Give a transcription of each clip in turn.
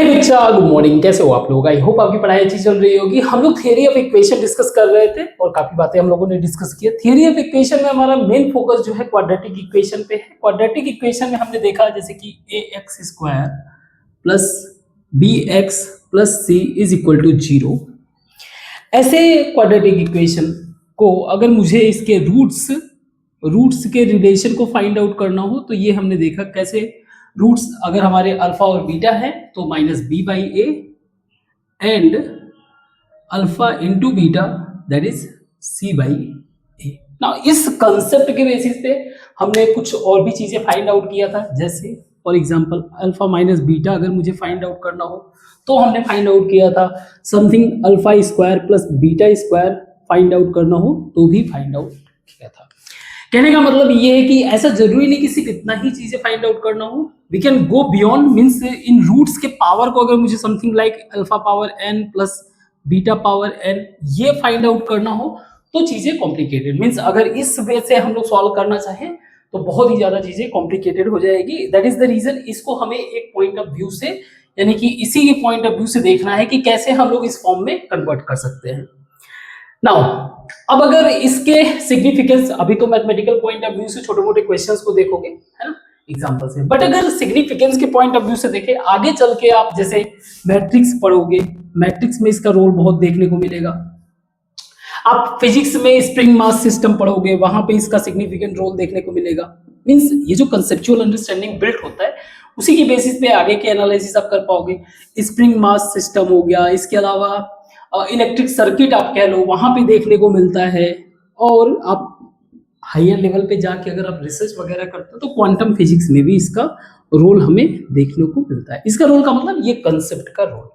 हे बच्चा, good morning. कैसे हो आप लोग? आई होप आपकी पढ़ाई अच्छी चल रही होगी। हम लोग थियरी ऑफ इक्वेशन डिस्कस कर रहे थे और काफी बातें हम लोगों ने डिस्कस किया। थियरी ऑफ इक्वेशन में हमारा मेन फोकस जो है क्वाड्रेटिक इक्वेशन पे है। क्वाड्रेटिक इक्वेशन में हमने देखा जैसे कि ax square plus bx plus c is equal to 0। ऐसे क्वाड्रेटिक इक्वेशन को अगर मुझे इसके रूट्स के रिलेशन को फाइंड आउट करना हो तो ये हमने देखा कैसे। रूट्स अगर हमारे अल्फा और बीटा है तो minus B by a and alpha into beta that is c by a. ना इस कंसेप्ट के बेसिस पे हमने कुछ और भी चीजें फाइंड आउट किया था, जैसे for example alpha minus beta अगर मुझे फाइंड आउट करना हो तो हमने फाइंड आउट किया था something alpha square plus beta square find out करना हो तो भी फाइंड आउट किया था। कहने का मतलब ये है कि ऐसा जरूरी नहीं कि सिर्फ इतना ही चीजें फाइंड आउट करना हो, we can go beyond. Means इन रूट्स के पावर को अगर मुझे something like alpha power n plus beta power n ये फाइंड आउट करना हो तो चीजें कॉम्प्लिकेटेड। मीन्स अगर इस वे से हम लोग सॉल्व करना चाहें तो बहुत ही ज्यादा चीजें कॉम्प्लिकेटेड हो जाएगी। दैट इज द रीजन इसको हमें एक पॉइंट ऑफ व्यू से, यानी कि इसी के पॉइंट ऑफ व्यू से देखना है कि कैसे हम लोग इस फॉर्म में कन्वर्ट कर सकते हैं। नाउ अब अगर इसके सिग्निफिकेंस, अभी तो मैथमेटिकल पॉइंट ऑफ व्यू से छोटे मोटे क्वेश्चंस को देखोगे, है ना, एग्जांपल से, बट अगर सिग्निफिकेंस के पॉइंट ऑफ व्यू से देखें आगे चल के आप जैसे मैट्रिक्स पढ़ोगे, मैट्रिक्स में इसका रोल बहुत देखने को मिलेगा। आप फिजिक्स में स्प्रिंग मास सिस्टम पढ़ोगे, वहां पे इसका सिग्निफिकेंट रोल देखने को मिलेगा। मींस ये जो कंसेप्चुअल अंडरस्टैंडिंग बिल्ड होता है उसी की बेसिस पे आगे के एनालिसिस आप कर पाओगे। स्प्रिंग मास सिस्टम हो गया, इसके अलावा इलेक्ट्रिक सर्किट आप कह लो, वहां पे देखने को मिलता है। और आप हायर लेवल पे जाके अगर आप रिसर्च वगैरह करते हो तो क्वांटम फिजिक्स में भी इसका रोल हमें देखने को मिलता है। इसका रोल का मतलब ये कंसेप्ट का रोल,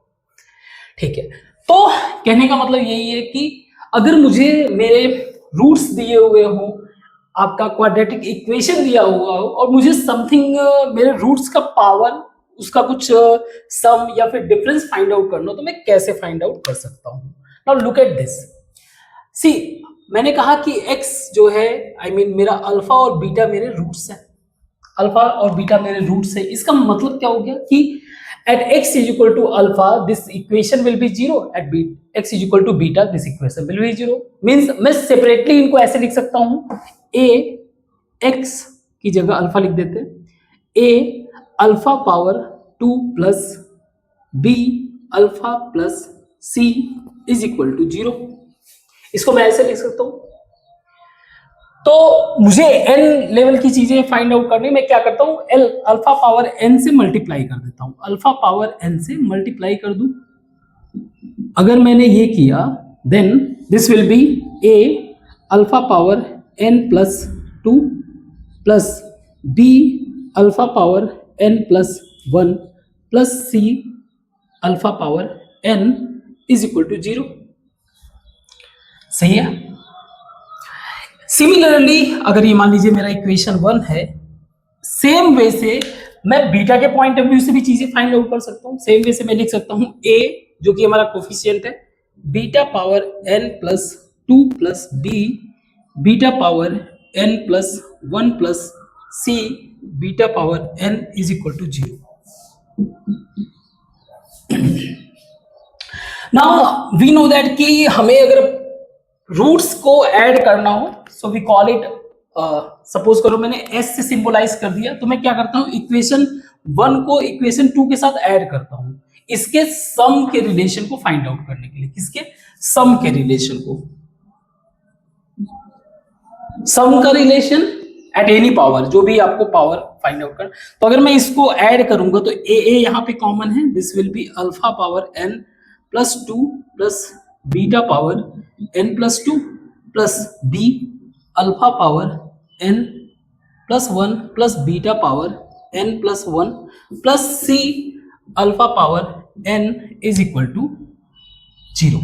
ठीक है। तो कहने का मतलब यही है कि अगर मुझे मेरे रूट्स दिए हुए हो, आपका क्वाड्रेटिक इक्वेशन दिया हुआ हो और मुझे समथिंग मेरे रूट्स का पावर, उसका कुछ सम या फिर डिफरेंस फाइंड आउट करना हो तो मैं कैसे फाइंड आउट कर सकता हूं। Now look at this. See, मैंने कहा कि x जो है, आई मीन मेरा अल्फा और बीटा मेरे रूट्स है। अल्फा और बीटा मेरे रूट्स है, इसका मतलब क्या हो गया कि at x is equal to alpha this equation will be 0, at x is equal to beta this equation will be 0। Means मैं सेपरेटली इनको ऐसे लिख सकता हूं, a x की जगह अल्फा लिख देते हैं, a alpha power 2 plus b alpha plus c is equal to 0। इसको मैं ऐसे लिख सकता हूं। तो मुझे n लेवल की चीजें फाइंड आउट करनी, मैं क्या करता हूं, l अल्फा पावर n से मल्टीप्लाई कर देता हूं। अल्फा पावर n से मल्टीप्लाई कर दूं, अगर मैंने ये किया then this will be a alpha power n plus 2 plus b alpha power n plus 1 plus c alpha power n is equal to 0। सही है। सिमिलरली अगर ये मान लीजिए मेरा इक्वेशन 1 है, सेम वे से मैं बीटा के पॉइंट ऑफ व्यू से भी चीजें फाइंड आउट कर सकता हूं। सेम वे से मैं लिख सकता हूं a जो कि हमारा कोफिशिएंट है, beta power n plus 2 plus b beta power n plus 1 plus c beta power n is equal to 0। Now we know that कि हमें अगर रूट्स को ऐड करना हो so we call it, suppose करो मैंने s से सिंबलाइज कर दिया तो मैं क्या करता हूं, इक्वेशन 1 को इक्वेशन 2 के साथ ऐड करता हूं इसके सम के रिलेशन को फाइंड आउट करने के लिए। किसके? सम के रिलेशन को, सम का रिलेशन एट एनी पावर, जो भी आपको पावर फाइंड आउट करना। तो अगर मैं इसको ऐड करूंगा तो a यहां पे कॉमन है, this will be alpha power n plus 2 plus beta power n plus 2 plus b alpha power n plus 1 plus beta power n plus 1 plus c alpha power n is equal to 0।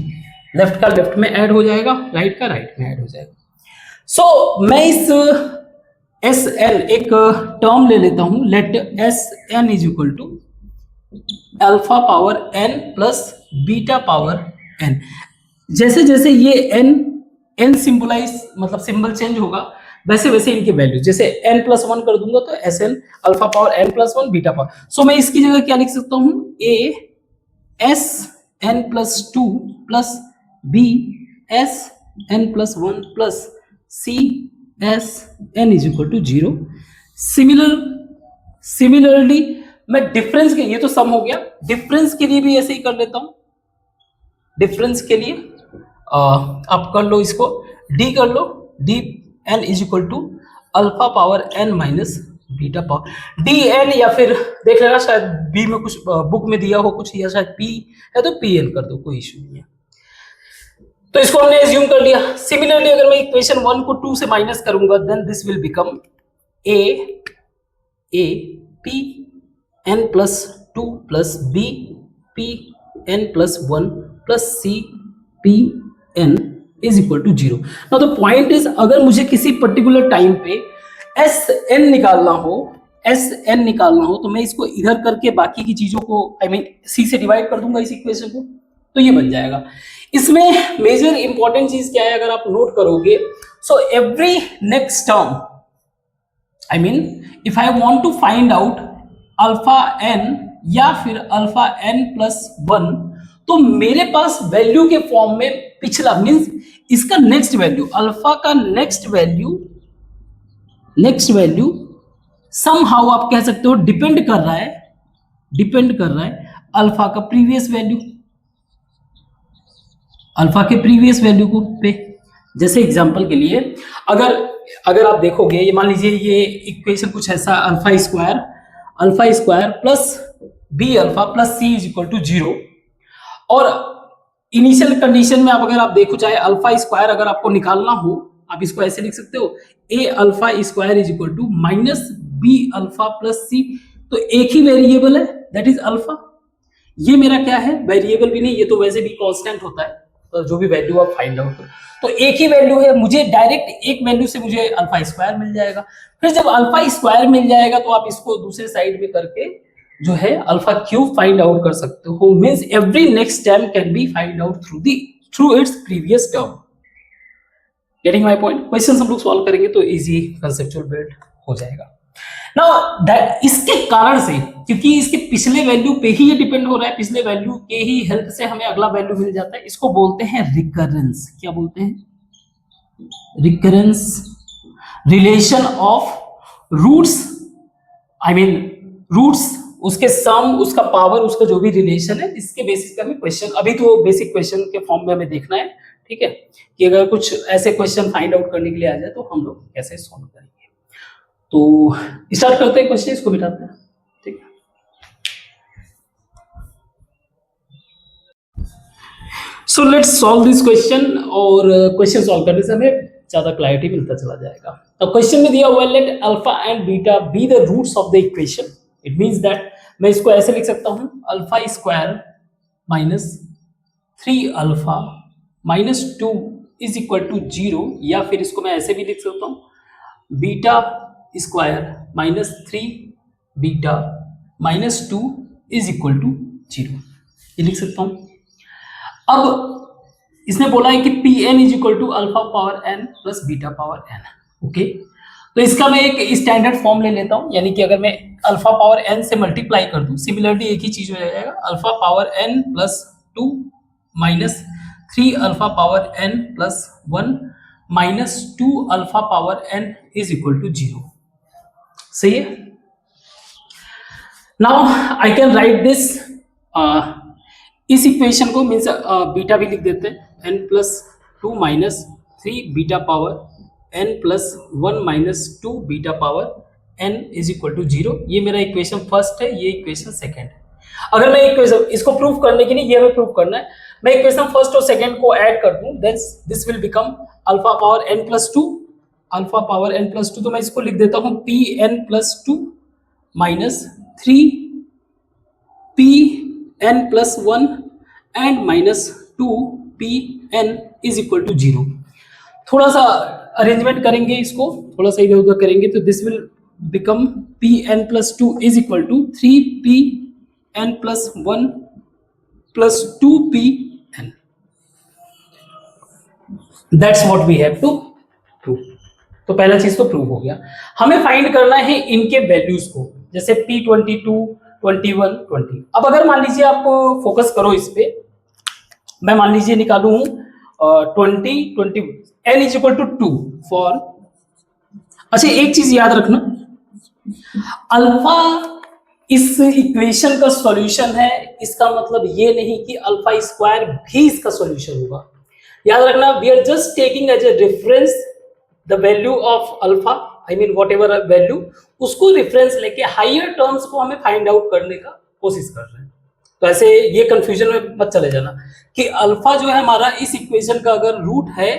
Left का left में add हो जाएगा, right का right में add हो जाएगा। सो मैं इस SL एक टर्म ले लेता हूं, let SN is equal to alpha power n plus beta power n। जैसे जैसे ये n सिंबलाइज मतलब सिंबल चेंज होगा वैसे वैसे इनके वैल्यू, जैसे n प्लस 1 कर दूंगा तो SN alpha power n plus 1 beta power. So मैं इसकी जगह क्या लिख सकता हूं, a s n plus two plus b s n plus one plus c s n is equal to zero. Similarly मैं डिफरेंस के, ये तो सम हो गया, डिफरेंस के लिए भी ऐसे ही कर लेता हूं। डिफरेंस के लिए आप कर लो इसको, डी कर लो, d n is equal to alpha power n minus beta power d n, या फिर देख लेना शायद बी में कुछ बुक में दिया हो कुछ, या शायद पी है तो पी एन कर दो, कोई इश्यू नहीं है। तो इसको हमने एज्यूम कर लिया। सिमिलरली अगर मैं इक्वेशन 1 को 2 से माइनस करूंगा, then this will become A P N plus two plus B P N plus one plus C P N is equal to zero. Now the point is, अगर मुझे किसी पर्टिकुलर टाइम पे S N निकालना हो तो मैं इसको इधर करके बाकी की चीजों को सी से डिवाइड कर दूंगा इस इक्वेशन को, तो ये बन जाएगा। इसमें मेजर इंपॉर्टेंट चीज क्या है अगर आप नोट करोगे, so every next term if I want to find out alpha N या फिर अल्फा एन प्लस वन, तो मेरे पास वैल्यू के फॉर्म में पिछला मीन्स इसका नेक्स्ट वैल्यू, अल्फा का नेक्स्ट वैल्यू समहाउ आप कह सकते हो डिपेंड कर रहा है अल्फा का प्रीवियस वैल्यू, अल्फा के प्रीवियस वैल्यू को पे। जैसे एग्जांपल के लिए अगर आप देखोगे, ये मान लीजिए ये इक्वेशन कुछ ऐसा, alpha square plus B alpha plus C is equal to zero, और इनिशियल कंडीशन में अगर आप देखो, चाहे अल्फा स्क्वायर अगर आपको निकालना हो, आप इसको ऐसे लिख सकते हो, a alpha square is equal to minus b alpha plus c. तो एक ही वेरिएबल है, दैट इज अल्फा। ये मेरा क्या है, वेरिएबल भी नहीं, ये तो वैसे भी कांस्टेंट होता है, तो जो भी वैल्यू आप फाइंड आउट करो, तो एक ही वैल्यू है, मुझे डायरेक्ट एक वैल्यू से मुझे अल्फा स्क्वायर मिल जाएगा। फिर जब अल्फा स्क्वायर मिल जाएगा तो आप इसको दूसरे साइड में करके जो है अल्फा क्यूब फाइंड आउट कर सकते हो। Means every next term can be find out through its previous term. Getting my point? Question हम लोग सॉल्व करेंगे तो इजी कंसेप्चुअल बिल्ड हो जाएगा। नाउ दैट, इसके कारण से, क्योंकि इसके पिछले वैल्यू पे ही ये डिपेंड हो रहा है, पिछले वैल्यू के ही हेल्प से हमें अगला वैल्यू मिल जाता है, इसको बोलते हैं रिकरेंस। क्या बोलते हैं? Recurrence. Relation of roots, roots, उसके सम, उसका पावर, उसका जो भी रिलेशन है, इसके बेसिस पे हमें क्वेश्चन, अभी तो बेसिक क्वेश्चन के फॉर्म में हमें देखना है, ठीक है, कि अगर कुछ ऐसे क्वेश्चन फाइंड आउट करने के लिए आ जाए तो हम लोग कैसे सॉल्व करेंगे। तो स्टार्ट करते हैं क्वेश्चन, इसको बिठाते हैं, ठीक है। So let's solve this question, और क्वेश्चन सॉल्व करने से हमें ज्यादा क्लैरिटी मिलता चला जाएगा। तो क्वेश्चन में दिया हुआ, let alpha and beta be the roots of the equation. It means that मैं इसको ऐसे लिख सकता हूं, alpha square minus 3 alpha minus 2 is equal to 0, या फिर इसको मैं ऐसे भी लिख सकता हूं, beta square minus 3 beta minus 2 is equal to 0, ये लिख सकता हूं। अब इसने बोला है कि P N is equal to alpha power N plus beta power N. Okay, तो इसका मैं एक स्टैंडर्ड फॉर्म ले लेता हूं, यानी कि अगर मैं अल्फा पावर एन से मल्टीप्लाई कर दूं, सिमिलरली एक ही चीज हो जाएगा, alpha power N plus 2 minus 3 alpha power N plus 1 minus 2 alpha power N is equal to 0। सही है? Now I can write this, इस इक्वेशन को मीन्स बीटा भी लिख देते हैं, N plus 2 minus 3 beta power N plus 1 minus 2 beta power N is equal to 0। ये मेरा इक्वेशन फर्स्ट है, ये इक्वेशन सेकेंड है। अगर मैं इक्वेशन, इसको प्रूव करने के लिए ये हमें प्रूव करना है, मैं इक्वेशन फर्स्ट और सेकेंड को ऐड कर दूं, then this will become alpha power N plus 2, alpha power N plus 2, तो मैं इसको लिख देता हूं P N plus 2 minus 3 P N plus 1 and minus 2 P N is equal to 0। थोड़ा सा अरेंजमेंट करेंगे, इसको थोड़ा सा इधर उधर करेंगे, तो this will become P N plus 2 is equal to 3 P N plus 1 plus 2 P N. That's what we have to prove. तो पहला चीज तो प्रूव हो गया। हमें फाइंड करना है इनके वैल्यूज को, जैसे P22, 21, 20। अब अगर मान लीजिए आप फोकस करो इस पे, मैं मान लीजिए निकालू 20, 20, n is equal to 2 for, अच्छा एक चीज याद रखना, अल्फा इस इक्वेशन का सॉल्यूशन है, इसका मतलब ये नहीं कि अल्फा स्क्वायर भी इसका सॉल्यूशन होगा। याद रखना, we are just taking as a reference the value of alpha, I mean whatever value, उसको रेफरेंस लेके हायर टर्म्स को हमें फाइंड आउट करने का कोशिश कर रहे हैं। तो ऐसे ये कंफ्यूजन में मत चले जाना कि अल्फा जो है हमारा इस इक्वेशन का अगर रूट है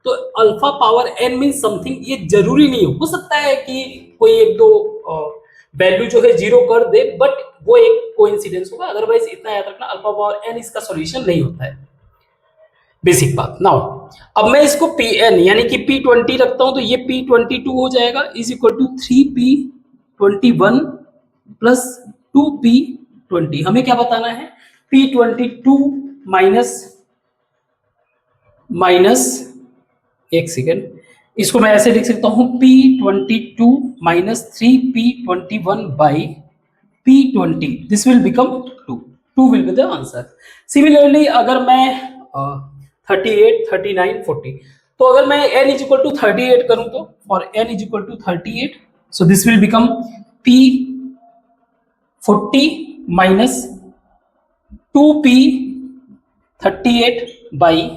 तो alpha power n mean something, ये जरूरी नहीं हो सकता है कि कोई एक दो वैल्यू जो है जीरो कर दे, बट वो एक कोइंसिडेंस होगा, अदरवाइज इतना याद रखना अल्फा पावर n इसका सॉल्यूशन नहीं होता है, बेसिक बात। नाउ अब मैं इसको Pn यानी कि P20 रखता हूं तो ये P22 हो जाएगा is equal to 3P21 plus 2P20। हमें क्या बताना है, P22 माइनस एक सेकेंड, इसको मैं ऐसे लिख सकता हूं P22 minus 3P21 by P20, this will become 2 will be the answer. Similarly अगर मैं 38, 39, 40, तो अगर मैं n इज इक्वल टू 38 करूं तो for n is equal to 38, so this will become P40 minus 2P38 by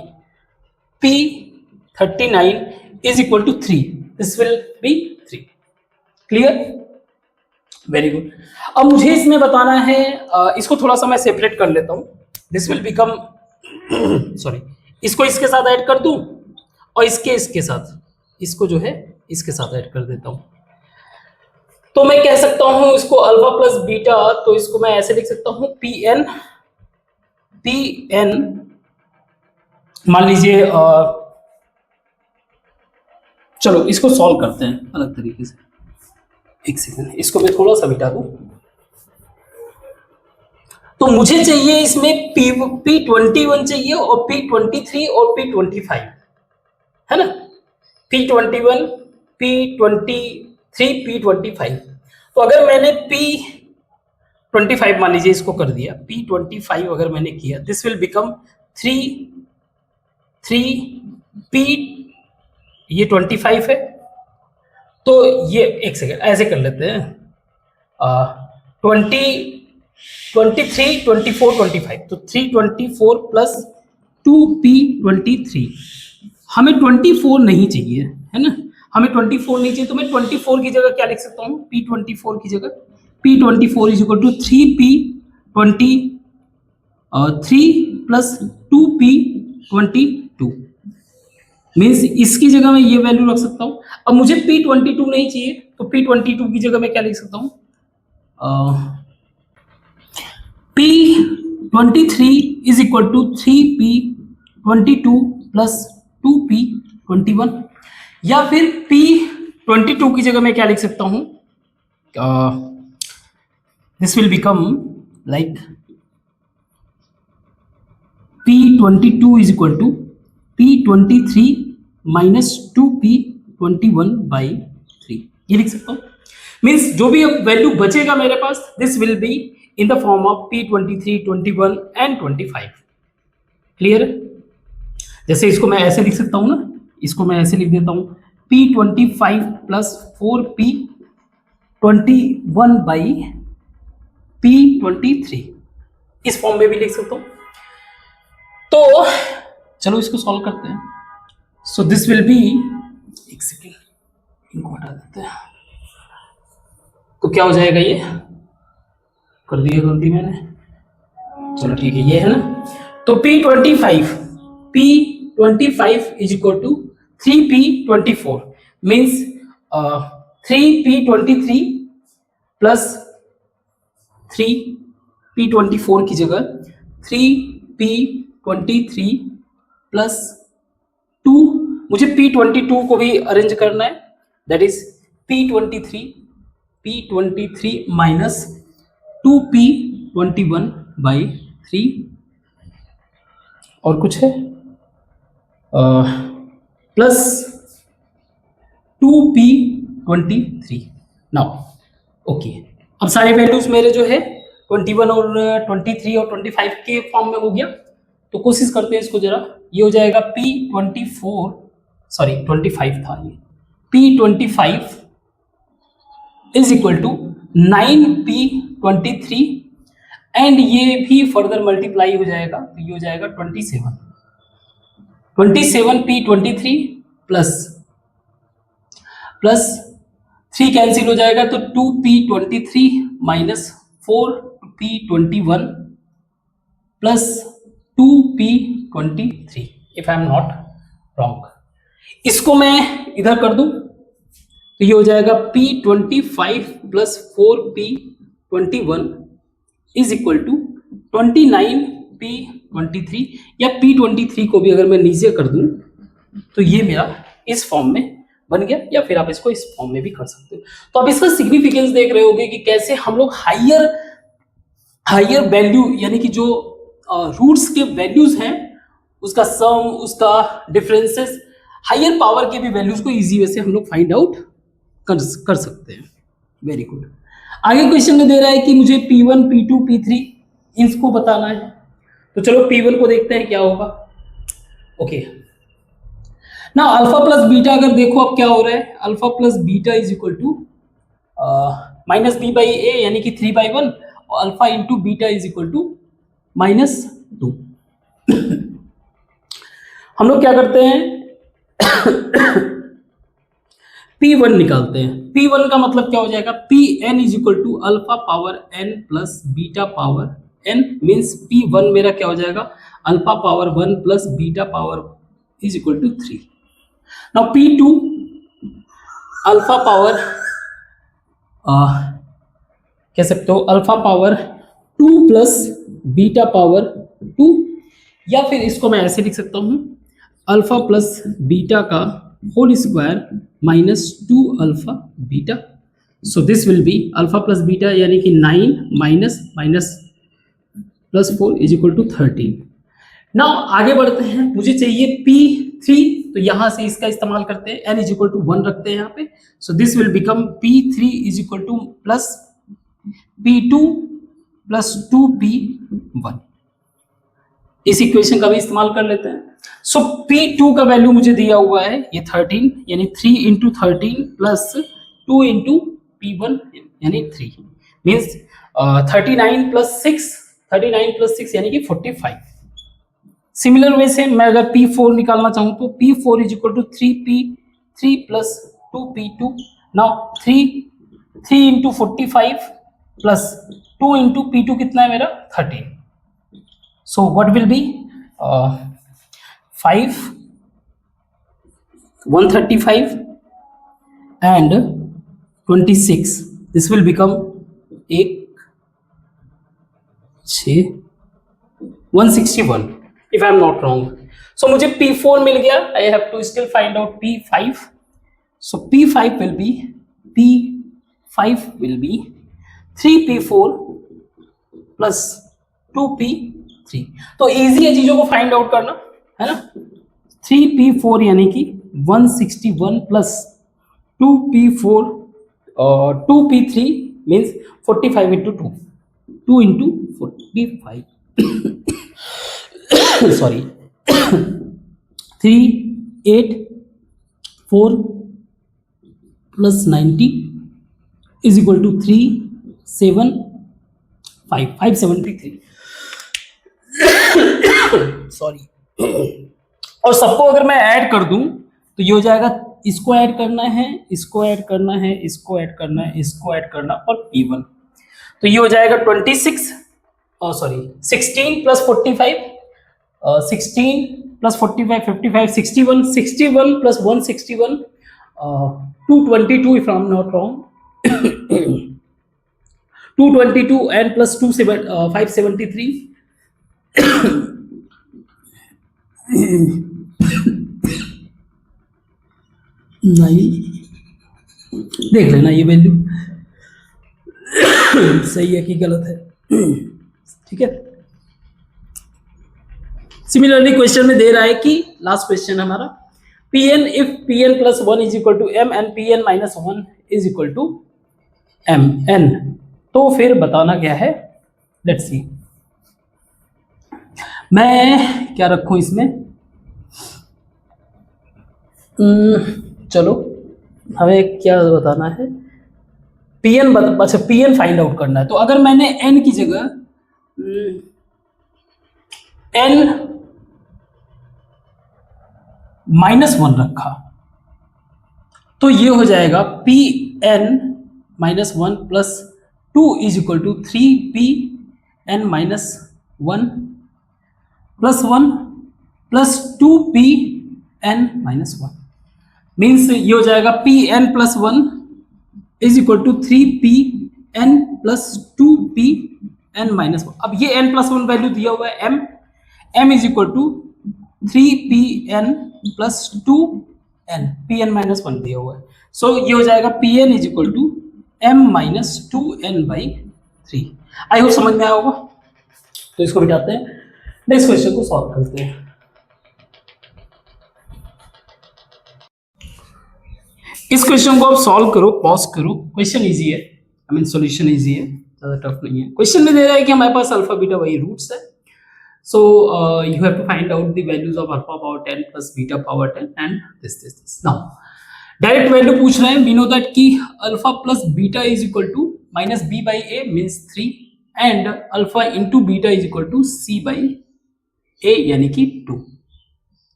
P39 is equal to 3. This will be 3. Clear? Very good. अब मुझे इसमें बताना है, इसको थोड़ा सा मैं सेपरेट कर लेता हूं। This will become सॉरी, इसको इसके साथ ऐड कर दूं और इसके साथ, इसको जो है इसके साथ ऐड कर देता हूं। तो मैं कह सकता हूं इसको अल्फा प्लस बीटा, तो इसको मैं ऐसे लिख सकता हूं Pn मान लीजिए, चलो इसको सॉल्व करते हैं अलग तरीके से, एक सेकंड, इसको मैं थोड़ा सा मिटा दूं। तो मुझे चाहिए इसमें P21 चाहिए और P23 और P25, है ना, P21, P23, P25। तो अगर मैंने P25 मान लीजिए इसको कर दिया, P25 अगर मैंने किया, दिस विल बिकम 3P, ये 25 है, तो ये एक सेकेंड ऐसे कर लेते हैं, 23, 24, 25, तो 324 प्लस 2P23। हमें 24 नहीं चाहिए, है ना, हमें 24 नहीं चाहिए, तो मैं 24 की जगह क्या लिख सकता हूँ, P24 की जगह P24 is equal to 3P23 plus 2P22, means इसकी जगह मैं ये वैल्यू रख सकता हूं। अब मुझे P22 नहीं चाहिए, तो P22 की जगह मैं क्या लिख सकता हूं, P23 is equal to 3P22 plus 2P21, या फिर P22 की जगह मैं क्या लिख सकता हूं, this will become like P22 is equal to P23 minus 2P21 by 3, ये लिख सकता हूं। मीन्स जो भी अब वैल्यू बचेगा मेरे पास, this will be in the form of P23, 21 and 25। Clear? जैसे इसको मैं ऐसे लिख सकता हूं ना, इसको मैं ऐसे लिख देता हूं P25 plus 4P21 by P23, इस फॉर्म में भी लिख सकता हूं। तो चलो इसको सॉल्व करते हैं। सो दिस विल बी, एक सेकेंड इनको हटा देते हैं, तो क्या हो जाएगा, ये कर दिया गलती मैंने, चलो ठीक है, ये है ना, तो P25 is equal to 3P24, means 3P23 plus 3P24 की जगह 3P23 प्लस 2, मुझे P22 को भी अरेंज करना है, that is P23 minus 2P21 by 3, और कुछ है प्लस 2P23। नाउ ओके, अब सारे वैल्यूज मेरे जो है 21 और 23 और 25 के फॉर्म में हो गया। तो कोशिश करते हैं इसको जरा। ये हो जाएगा P24, सॉरी 25 था ये, P25 is equal to 9P23 and ये भी फर्दर मल्टीप्लाई हो जाएगा, तो ये हो जाएगा 27P23 प्लस 3 कैंसिल हो जाएगा, तो 2P23 minus 4P21 plus 2P23 if I am not wrong. इसको मैं इधर कर दूं तो ये हो जाएगा P25 plus 4P21 is equal to 29P23, या P23 को भी अगर मैं नीचे कर दूं तो ये मेरा इस फॉर्म में बन गया, या फिर आप इसको इस फॉर्म में भी कर सकते हो। तो आप इसका सिग्निफिकेंस देख रहे होगे कि कैसे हम लोग हायर वैल्यू, यानी कि जो रूट्स के वैल्यूज हैं उसका सम, उसका डिफरेंसेस, हायर पावर के भी वैल्यूज को इजी वे से हम लोग फाइंड आउट कर सकते हैं। Very good. आगे क्वेश्चन में दे रहा है कि मुझे P1, P2, P3 इसको बताना है। तो चलो P1 को देखते हैं क्या होगा। ओके, ना अल्फा प्लस बीटा अगर देखो अब क्या हो रहा है, alpha plus beta is equal to minus B by a, यानी कि 3/1, और alpha into beta is equal to -2। हम लोग क्या करते हैं P1 निकालते हैं। P1 का मतलब क्या हो जाएगा, Pn is equal to alpha power n plus beta power n, means P1 मेरा क्या हो जाएगा, alpha power 1 plus beta power is equal to 3। Now P2 alpha power कह सकते हो alpha power 2 plus beta power 2, या फिर इसको मैं ऐसे लिख सकता हूँ, अल्फा प्लस बीटा का whole square minus 2 alpha beta. So this will be alpha plus beta, यानी कि 9 minus plus 4 is equal to 13। Now आगे बढ़ते हैं, मुझे चाहिए P3, तो यहां से इसका इस्तेमाल करते हैं, n इज इक्वल टू 1 रखते हैं यहाँ पे। सो this will become P3 is equal two plus P2 plus 2P1। इस इक्वेशन का भी इस्तेमाल कर लेते हैं। सो P2 का वैल्यू मुझे दिया हुआ है ये 13, यानी 3 इंटू 13 प्लस 2 इंटू P1 यानी 3, मीन्स 39 प्लस 6 यानी कि 45। सिमिलर वे से मैं अगर P4 निकालना चाहूँ तो P4 is equal to 3P3 plus 2P2। Now 3 into 45 plus 2 into P2 कितना है मेरा 13। So what will be 5 135 and 26, this will become 161 if I am not wrong. So मुझे P4 मिल गया, I have to still find out P5. So P5 will be 3P4 plus 2P3। तो easy है चीजों को find out करना, है ना। 3P4 यानी कि 161 प्लस 2P4 और 2P3 means 45 into 2 into 45 sorry 384 plus 90 is equal to 573 sorry. और सबको अगर मैं ऐड कर दूं तो ये हो जाएगा, इसको ऐड करना है, इसको ऐड करना है, इसको ऐड करना है, इसको ऐड करना, और P1, तो ये हो जाएगा 16 plus 45 16 plus 45 55 61 plus 161 222 if I'm not wrong 222 and plus 573 9 देख लेना ये वैल्यू सही है कि गलत है, ठीक है। सिमिलरली क्वेश्चन में दे रहा है कि लास्ट क्वेश्चन हमारा Pn if Pn plus 1 is equal to m and Pn minus 1 is equal to mn, तो फिर बताना क्या है लेट्स सी, मैं क्या रखूं इसमें। चलो हमें क्या बताना है, पीएन अच्छा पीएन फाइंड आउट करना है। तो अगर मैंने एन की जगह एन -1 रखा तो ये हो जाएगा P N -1 plus 2 is equal to 3 P N -1 plus 1 plus 2 P N -1 means ये हो जाएगा P N plus 1 is equal to 3 P N plus 2 P N -1। अब ये n प्लस 1 वैल्यू दिया हुआ है m is equal to 3 P N plus 2 N, P N -1 दिया हुआ है। सो ये हो जाएगा P N is equal to m -2n/3। I hope समझ में आया होगा। तो इसको मिटाते हैं, नेक्स्ट क्वेश्चन को सॉल्व करते हैं। इस क्वेश्चन को आप सॉल्व करो, पॉज करो, क्वेश्चन इजी है, आई मीन सॉल्यूशन इजी है, ज़्यादा टफ नहीं है। क्वेश्चन में दे रहा है कि हमारे पास अल्फा बीटा वही रूट्स है, so you have to find out the values of alpha power 10 plus beta power 10 and this. Now direct value पूछ रहे हैं, वी नो दैट कि alpha plus beta is equal to -b/a means 3 and alpha into beta is equal to c/a यानी कि 2।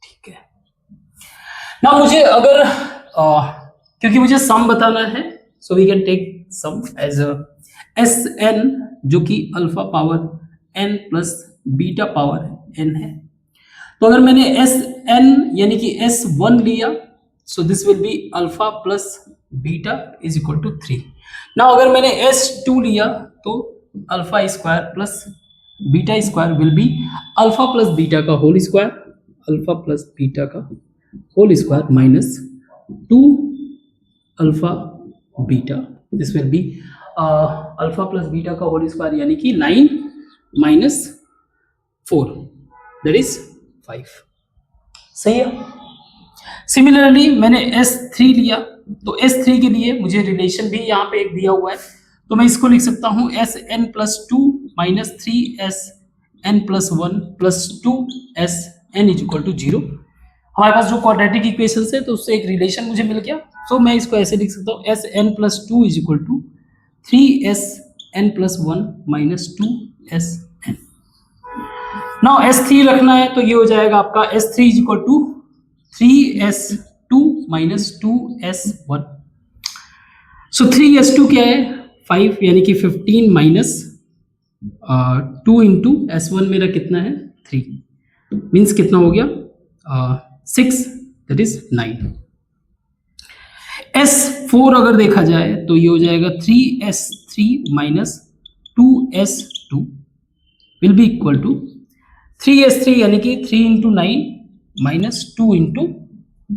ठीक है, now मुझे अगर क्योंकि मुझे सम बताना है, so we can take sum as S N जो कि alpha power n plus beta power n है। तो अगर मैंने एस एन यानी कि S1 लिया, so this will be alpha plus beta is equal to 3। Now अगर मैंने S2 लिया तो alpha square plus beta square will be alpha plus beta का whole square, alpha plus beta का whole square minus 2 alpha beta, this will be alpha plus beta का whole square यानी कि 9 minus 4 that is 5। सही है। Similarly मैंने S3 लिया, तो S3 के लिए मुझे रिलेशन भी यहाँ पे एक दिया हुआ है, तो मैं इसको लिख सकता हूँ Sn plus 2 minus 3Sn plus 1 plus 2Sn is equal to 0। हमारे पास जो क्वाड्रेटिक इक्वेशन है तो उससे एक रिलेशन मुझे मिल गया, तो मैं इसको ऐसे लिख सकता हूँ Sn plus 2 is equal to 3Sn plus 1 minus 2Sn। Now S3 रखना है तो ये हो जाएगा आपका S3 is equal to 3S2 minus 2S1। So 3S2 क्या है 5 यानी कि 15 माइनस 2 इंटू S1 मेरा कितना है 3 मीन्स कितना हो गया 6 दैट इज 9। S4 अगर देखा जाए तो ये हो जाएगा 3S3 minus 2S2 will be equal to 3S3 यानी कि 3 into 9 minus 2 into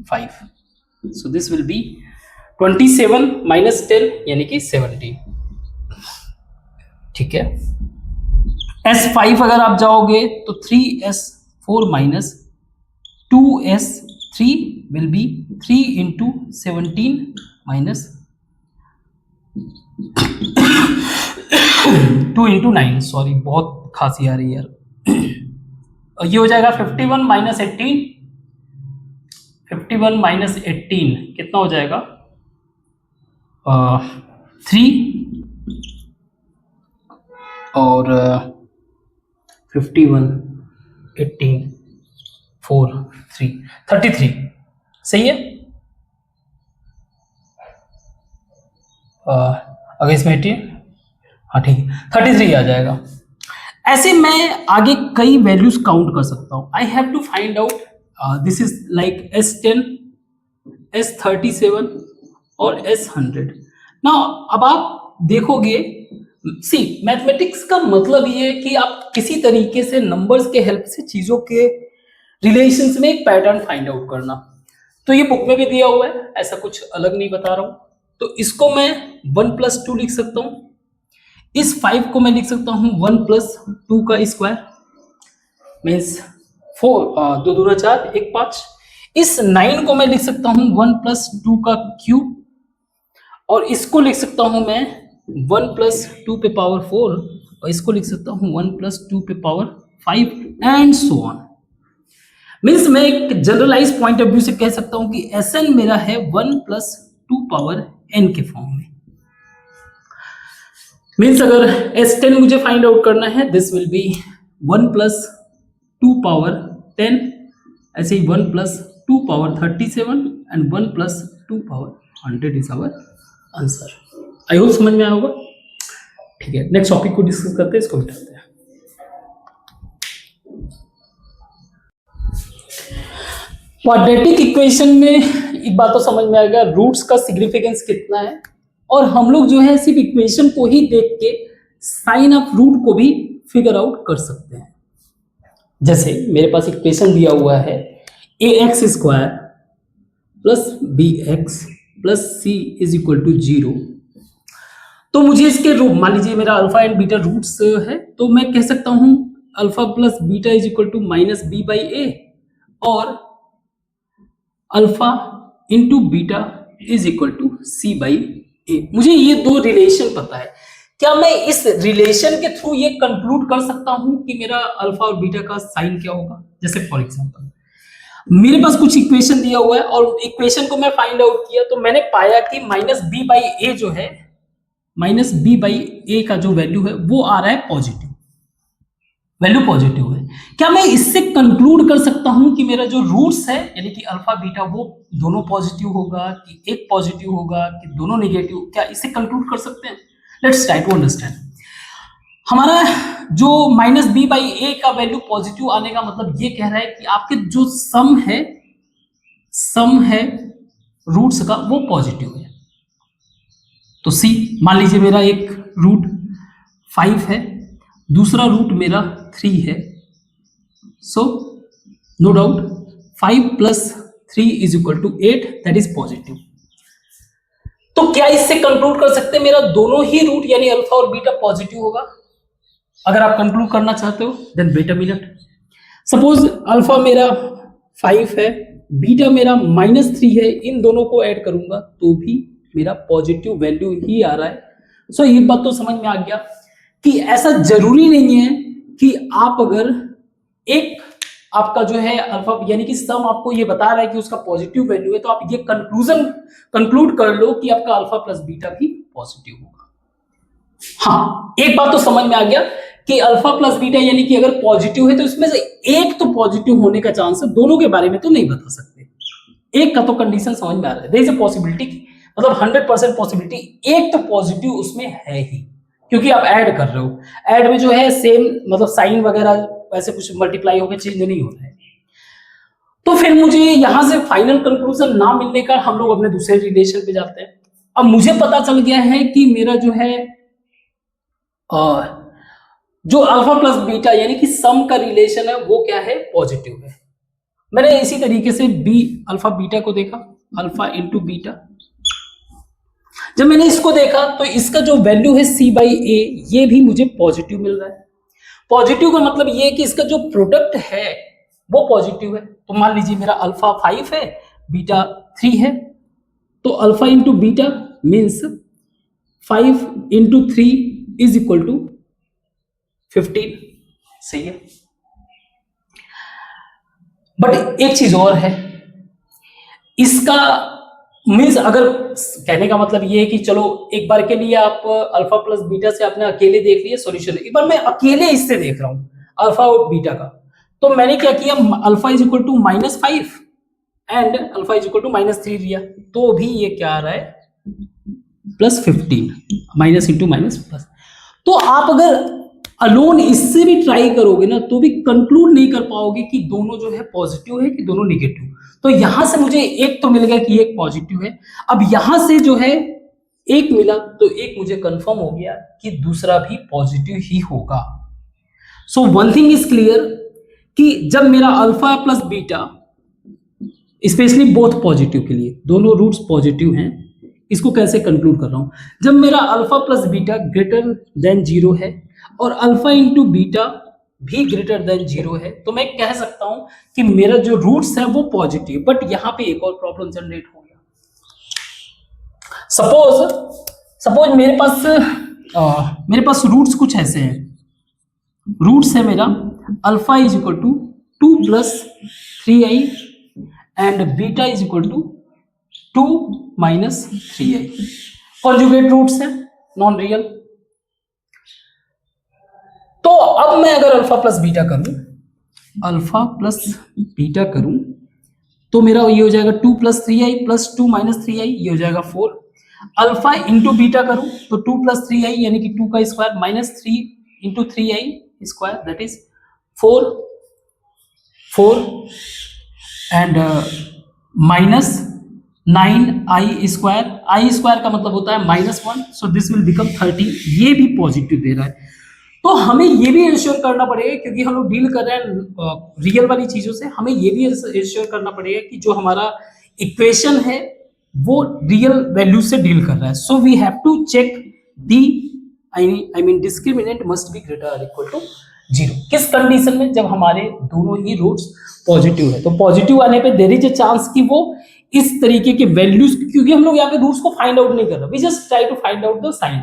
5, so this will be 27 minus 10 यानी कि 17। ठीक है, S5 अगर आप जाओगे तो 3S4 minus 2S3 will be 3 into 17 minus 2 into 9, sorry बहुत खांसी आ रही है यार। ये हो जाएगा 51 माइनस 18, 51 माइनस 18 कितना हो जाएगा 3 और 51 18 4 3 33। सही है। अगर इसमें 18, हाँ ठीक है 33 आ जाएगा। ऐसे मैं आगे कई वैल्यूज काउंट कर सकता हूं। I have to find out this is like S10, S37 और S100। ना अब आप देखोगे, सी मैथमेटिक्स का मतलब ये है कि आप किसी तरीके से नंबर्स के हेल्प से चीजों के रिलेशंस में एक पैटर्न फाइंड आउट करना। तो ये बुक में भी दिया हुआ है, ऐसा कुछ अलग नहीं बता रहा हूं। तो इसको मैं 1 प्लस 2 लिख सकता हूं, इस 5 को मैं लिख सकता हूं 1 प्लस 2 का स्क्वायर मीन्स 4 2 दूना 4 1 5। इस 9 को मैं लिख सकता हूं 1 प्लस 2 का क्यूब और इसको लिख सकता हूं मैं 1 प्लस 2 पे पावर 4 और इसको लिख सकता हूँ 1 + 2 पे power 5 and so on. Means मैं एक जनरलाइज पॉइंट ऑफ व्यू से कह सकता हूं कि Sn मेरा है 1 + 2 पावर n के फॉर्म में। मीन्स अगर S10 मुझे फाइंड आउट करना है, दिस विल बी 1 + 2 पावर 10, ऐसे ही 1 + 2 power 37 and 1 + 2 power 100 is our answer. I hope समझ में आया होगा। ठीक है, नेक्स्ट टॉपिक को डिस्कस करते हैं, इसको मिटाते हैं। क्वाड्रेटिक इक्वेशन में एक बात तो समझ में आ गया, रूट्स का सिग्निफिकेंस कितना है, और हम लोग जो है सिर्फ इक्वेशन को ही देख के साइन ऑफ रूट को भी फिगर आउट कर सकते हैं। जैसे मेरे पास इक्वेशन दिया हुआ है ax² + bx + c = 0। तो मुझे इसके रूट, मान लीजिए मेरा अल्फा एंड बीटा रूट्स है, तो मैं कह सकता हूं अल्फा + बीटा = -b/a और अल्फा इंटू बीटा = c/a। मुझे ये दो रिलेशन पता है। क्या मैं इस रिलेशन के थ्रू ये कंक्लूड कर सकता हूं कि मेरा अल्फा और बीटा का साइन क्या होगा? जैसे फॉर एग्जांपल मेरे पास कुछ इक्वेशन दिया हुआ है और इक्वेशन को मैं फाइंड आउट किया, तो मैंने पाया कि -b/a जो है, -b/a का जो वैल्यू है वो आ रहा है पॉजिटिव, वैल्यू पॉजिटिव है। क्या मैं इससे कंक्लूड कर सकता हूं कि मेरा जो रूट्स है यानी कि अल्फा बीटा वो दोनों पॉजिटिव होगा कि एक पॉजिटिव होगा कि दोनों नेगेटिव? क्या इससे कंक्लूड कर सकते हैं? Let's try to understand. हमारा जो -b/a का वैल्यू पॉजिटिव आने का मतलब ये कह रहा है कि आपके जो सम है रूट्स का वो पॉजिटिव है। तो सी, मान लीजिए मेरा एक रूट 5 है, दूसरा रूट मेरा 3 है, so no doubt 5 + 3 = 8, that is positive. तो क्या इससे कंक्लूड कर सकते हैं मेरा दोनों ही रूट यानी अल्फा और बीटा पॉजिटिव होगा? अगर आप कंक्लूड करना चाहते हो then wait a minute. Suppose alpha मेरा 5 है, बीटा मेरा -3 है, इन दोनों को ऐड करूंगा तो भी मेरा पॉजिटिव वैल्यू ही आ रहा है। सो ये बात तो समझ में आ गया कि ऐसा जरूरी नहीं है कि आप अगर एक आपका जो है अल्फा यानी कि सम आपको ये बता रहा है कि उसका पॉजिटिव वैल्यू है, तो आप ये कंक्लूड कर लो कि आपका अल्फा + बीटा भी पॉजिटिव होगा। हाँ, एक बात तो समझ में आ गया कि अल्फा + बीटा यानी कि अगर पॉजिटिव है तो इसमें से एक तो पॉजिटिव होने का चांस है, दोनों के बारे में तो नहीं बता सकते। एक का तो कंडीशन समझ में आ रहा है, देयर इज अ पॉसिबिलिटी, मतलब 100% पॉसिबिलिटी एक तो पॉजिटिव उसमें है ही, क्योंकि आप ऐड कर रहे हो। ऐड में जो है सेम मतलब साइन वगैरह वैसे कुछ मल्टीप्लाई होकर चेंज नहीं हो रहा है। तो फिर मुझे यहां से फाइनल कंक्लूजन ना मिलने का हम लोग अपने दूसरे रिलेशन पे जाते हैं। अब मुझे पता चल गया है कि मेरा जो है जो अल्फा + बीटा यानी कि सम का रिलेशन है वो क्या है? पॉजिटिव है। मैंने इसी तरीके से अल्फा बीटा को देखा, अल्फा इंटू बीटा। जब मैंने इसको देखा तो इसका जो वैल्यू है c/a ये भी मुझे पॉजिटिव मिल रहा है। पॉजिटिव का मतलब ये है कि इसका जो प्रोडक्ट है वो पॉजिटिव है। तो मान लीजिए मेरा अल्फा 5 है, बीटा 3 है, तो अल्फा इंटू बीटा मीन्स 5 × 3 = 15। सही है। बट एक चीज और है, इसका मीन्स अगर कहने का मतलब ये है कि चलो एक बार के लिए आप अल्फा + बीटा से आपने अकेले देख लिया सॉल्यूशन, एक बार मैं अकेले इससे देख रहा हूं अल्फा और बीटा का। तो मैंने क्या किया, अल्फा = -5 एंड अल्फा = -3 लिया, तो भी ये क्या आ रहा है? +15, माइनस इंटू माइनस प्लस। तो आप अगर अलोन इससे भी ट्राई करोगे ना तो भी कंक्लूड नहीं कर पाओगे कि दोनों जो है पॉजिटिव है कि दोनों नेगेटिव। तो यहां से मुझे एक तो मिल गया कि एक पॉजिटिव है। अब यहां से जो है एक मिला तो एक मुझे कंफर्म हो गया कि दूसरा भी पॉजिटिव ही होगा। So one thing is clear कि जब मेरा alpha + beta specially both positive के लिए, दोनों रूट्स पॉजिटिव हैं, इसको कैसे कंक्लूड कर रहा हूं? जब मेरा अल्फा + बीटा ग्रेटर देन 0 है और अल्फा इंटू बीटा भी ग्रेटर देन 0 है, तो मैं कह सकता हूं कि मेरा जो रूट्स है वो पॉजिटिव। बट यहां पे एक और प्रॉब्लम जनरेट हो गया। सपोज मेरे पास मेरे पास रूट्स कुछ ऐसे हैं, रूट्स है मेरा alpha is equal to 2 plus 3i and beta is equal to 2 minus 3i। Conjugate roots है, नॉन रियल। तो अब मैं अगर अल्फा प्लस बीटा करूं, अल्फा प्लस बीटा करूं तो मेरा ये हो जाएगा 2 plus 3i plus 2 minus 3i, ये हो जाएगा 4। अल्फा इंटू बीटा करूं तो 2 प्लस 3i यानी कि 2 का square minus 3 into 3i square that is 4 and minus 9i square, I square का मतलब होता है -1, सो दिस विल बिकम 13। ये भी पॉजिटिव दे रहा है। तो हमें ये भी इंश्योर करना पड़ेगा, क्योंकि हम लोग डील कर रहे हैं रियल वाली चीजों से, हमें ये भी इंश्योर करना पड़ेगा कि जो हमारा इक्वेशन है वो रियल वैल्यू से डील कर रहा है। So we have to check the I mean discriminant must be greater और इक्वल टू 0। किस कंडीशन में? जब हमारे दोनों ही रूट्स पॉजिटिव है। तो पॉजिटिव आने पे देयर इज अ चांस कि वो इस तरीके के वैल्यूज, क्योंकि हम लोग यहाँ पे रूट्स को फाइंड आउट नहीं कर रहे, we just try to find out the sign.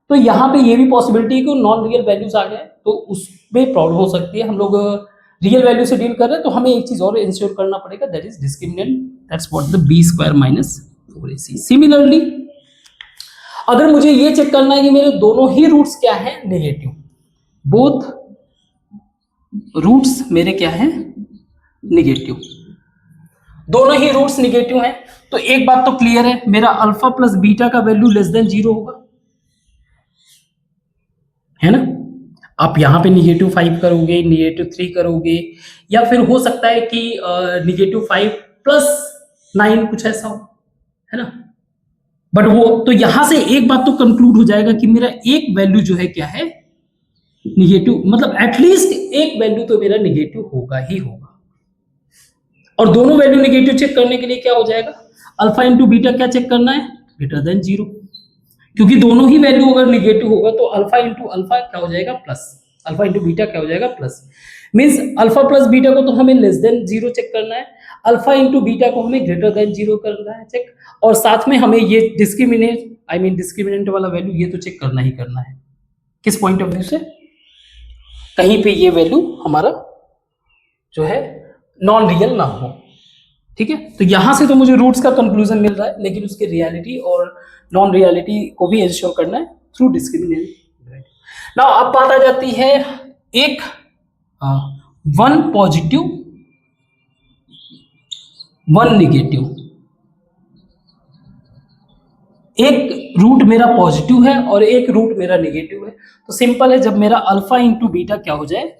तो यहाँ पे ये भी पॉसिबिलिटी है कि नॉन रियल वैल्यूज आ जाए, तो उसमें प्रॉब्लम हो सकती है। हम लोग रियल वैल्यू से डील कर रहे हैं, तो हमें एक चीज और इंश्योर करना पड़ेगा, that is discriminant, that's what the b square minus 4ac। Similarly अगर मुझे ये चेक करना है कि मेरे दोनों ही रूट्स क्या है, नेगेटिव, बोथ रूट्स मेरे क्या है, नेगेटिव, दोनों ही रूट्स नेगेटिव हैं, तो एक बात तो क्लियर है, मेरा अल्फा प्लस बीटा का वैल्यू लेस देन 0 होगा, है ना। आप यहाँ पे -5 करोगे, -3 करोगे, या फिर हो सकता है कि -5 प्लस 9 कुछ ऐसा हो, है ना। बट वो तो यहां से एक बात तो कंक्लूड हो जाएगा कि मेरा एक वैल्यू जो है क्या है, निगेटिव, मतलब एटलीस्ट एक वैल्यू तो मेरा निगेटिव होगा ही होगा। और दोनों वैल्यू निगेटिव चेक करने के लिए क्या हो जाएगा, अल्फा इंटू बीटा क्या चेक करना है, ग्रेटर देन 0, क्योंकि दोनों ही वैल्यू अगर निगेटिव होगा तो अल्फा इंटू अल्फा क्या हो जाएगा, प्लस, अल्फा इंटू बीटा क्या हो जाएगा, plus. Means alpha plus beta को तो हमें लेस देन 0 चेक करना है, अल्फा इंटू बीटा को हमें ग्रेटर देन 0 करना है चेक, और साथ में हमें ये डिस्क्रिमिनेंट वाला वैल्यू ये तो चेक करना ही करना है। किस पॉइंट ऑफ व्यू से, कहीं पे ये वैल्यू हमारा जो है नॉन रियल ना हो, ठीक है। तो यहां से तो मुझे रूट्स का कंक्लूजन मिल रहा है, लेकिन उसके रियलिटी और नॉन रियलिटी को भी इंश्योर करना है थ्रू डिस्क्रिमिनेंट। नाउ अब बात आ जाती है एक वन पॉजिटिव वन निगेटिव। एक रूट मेरा पॉजिटिव है और एक रूट मेरा निगेटिव है, तो सिंपल है, जब मेरा अल्फा इंटू बीटा क्या हो जाए,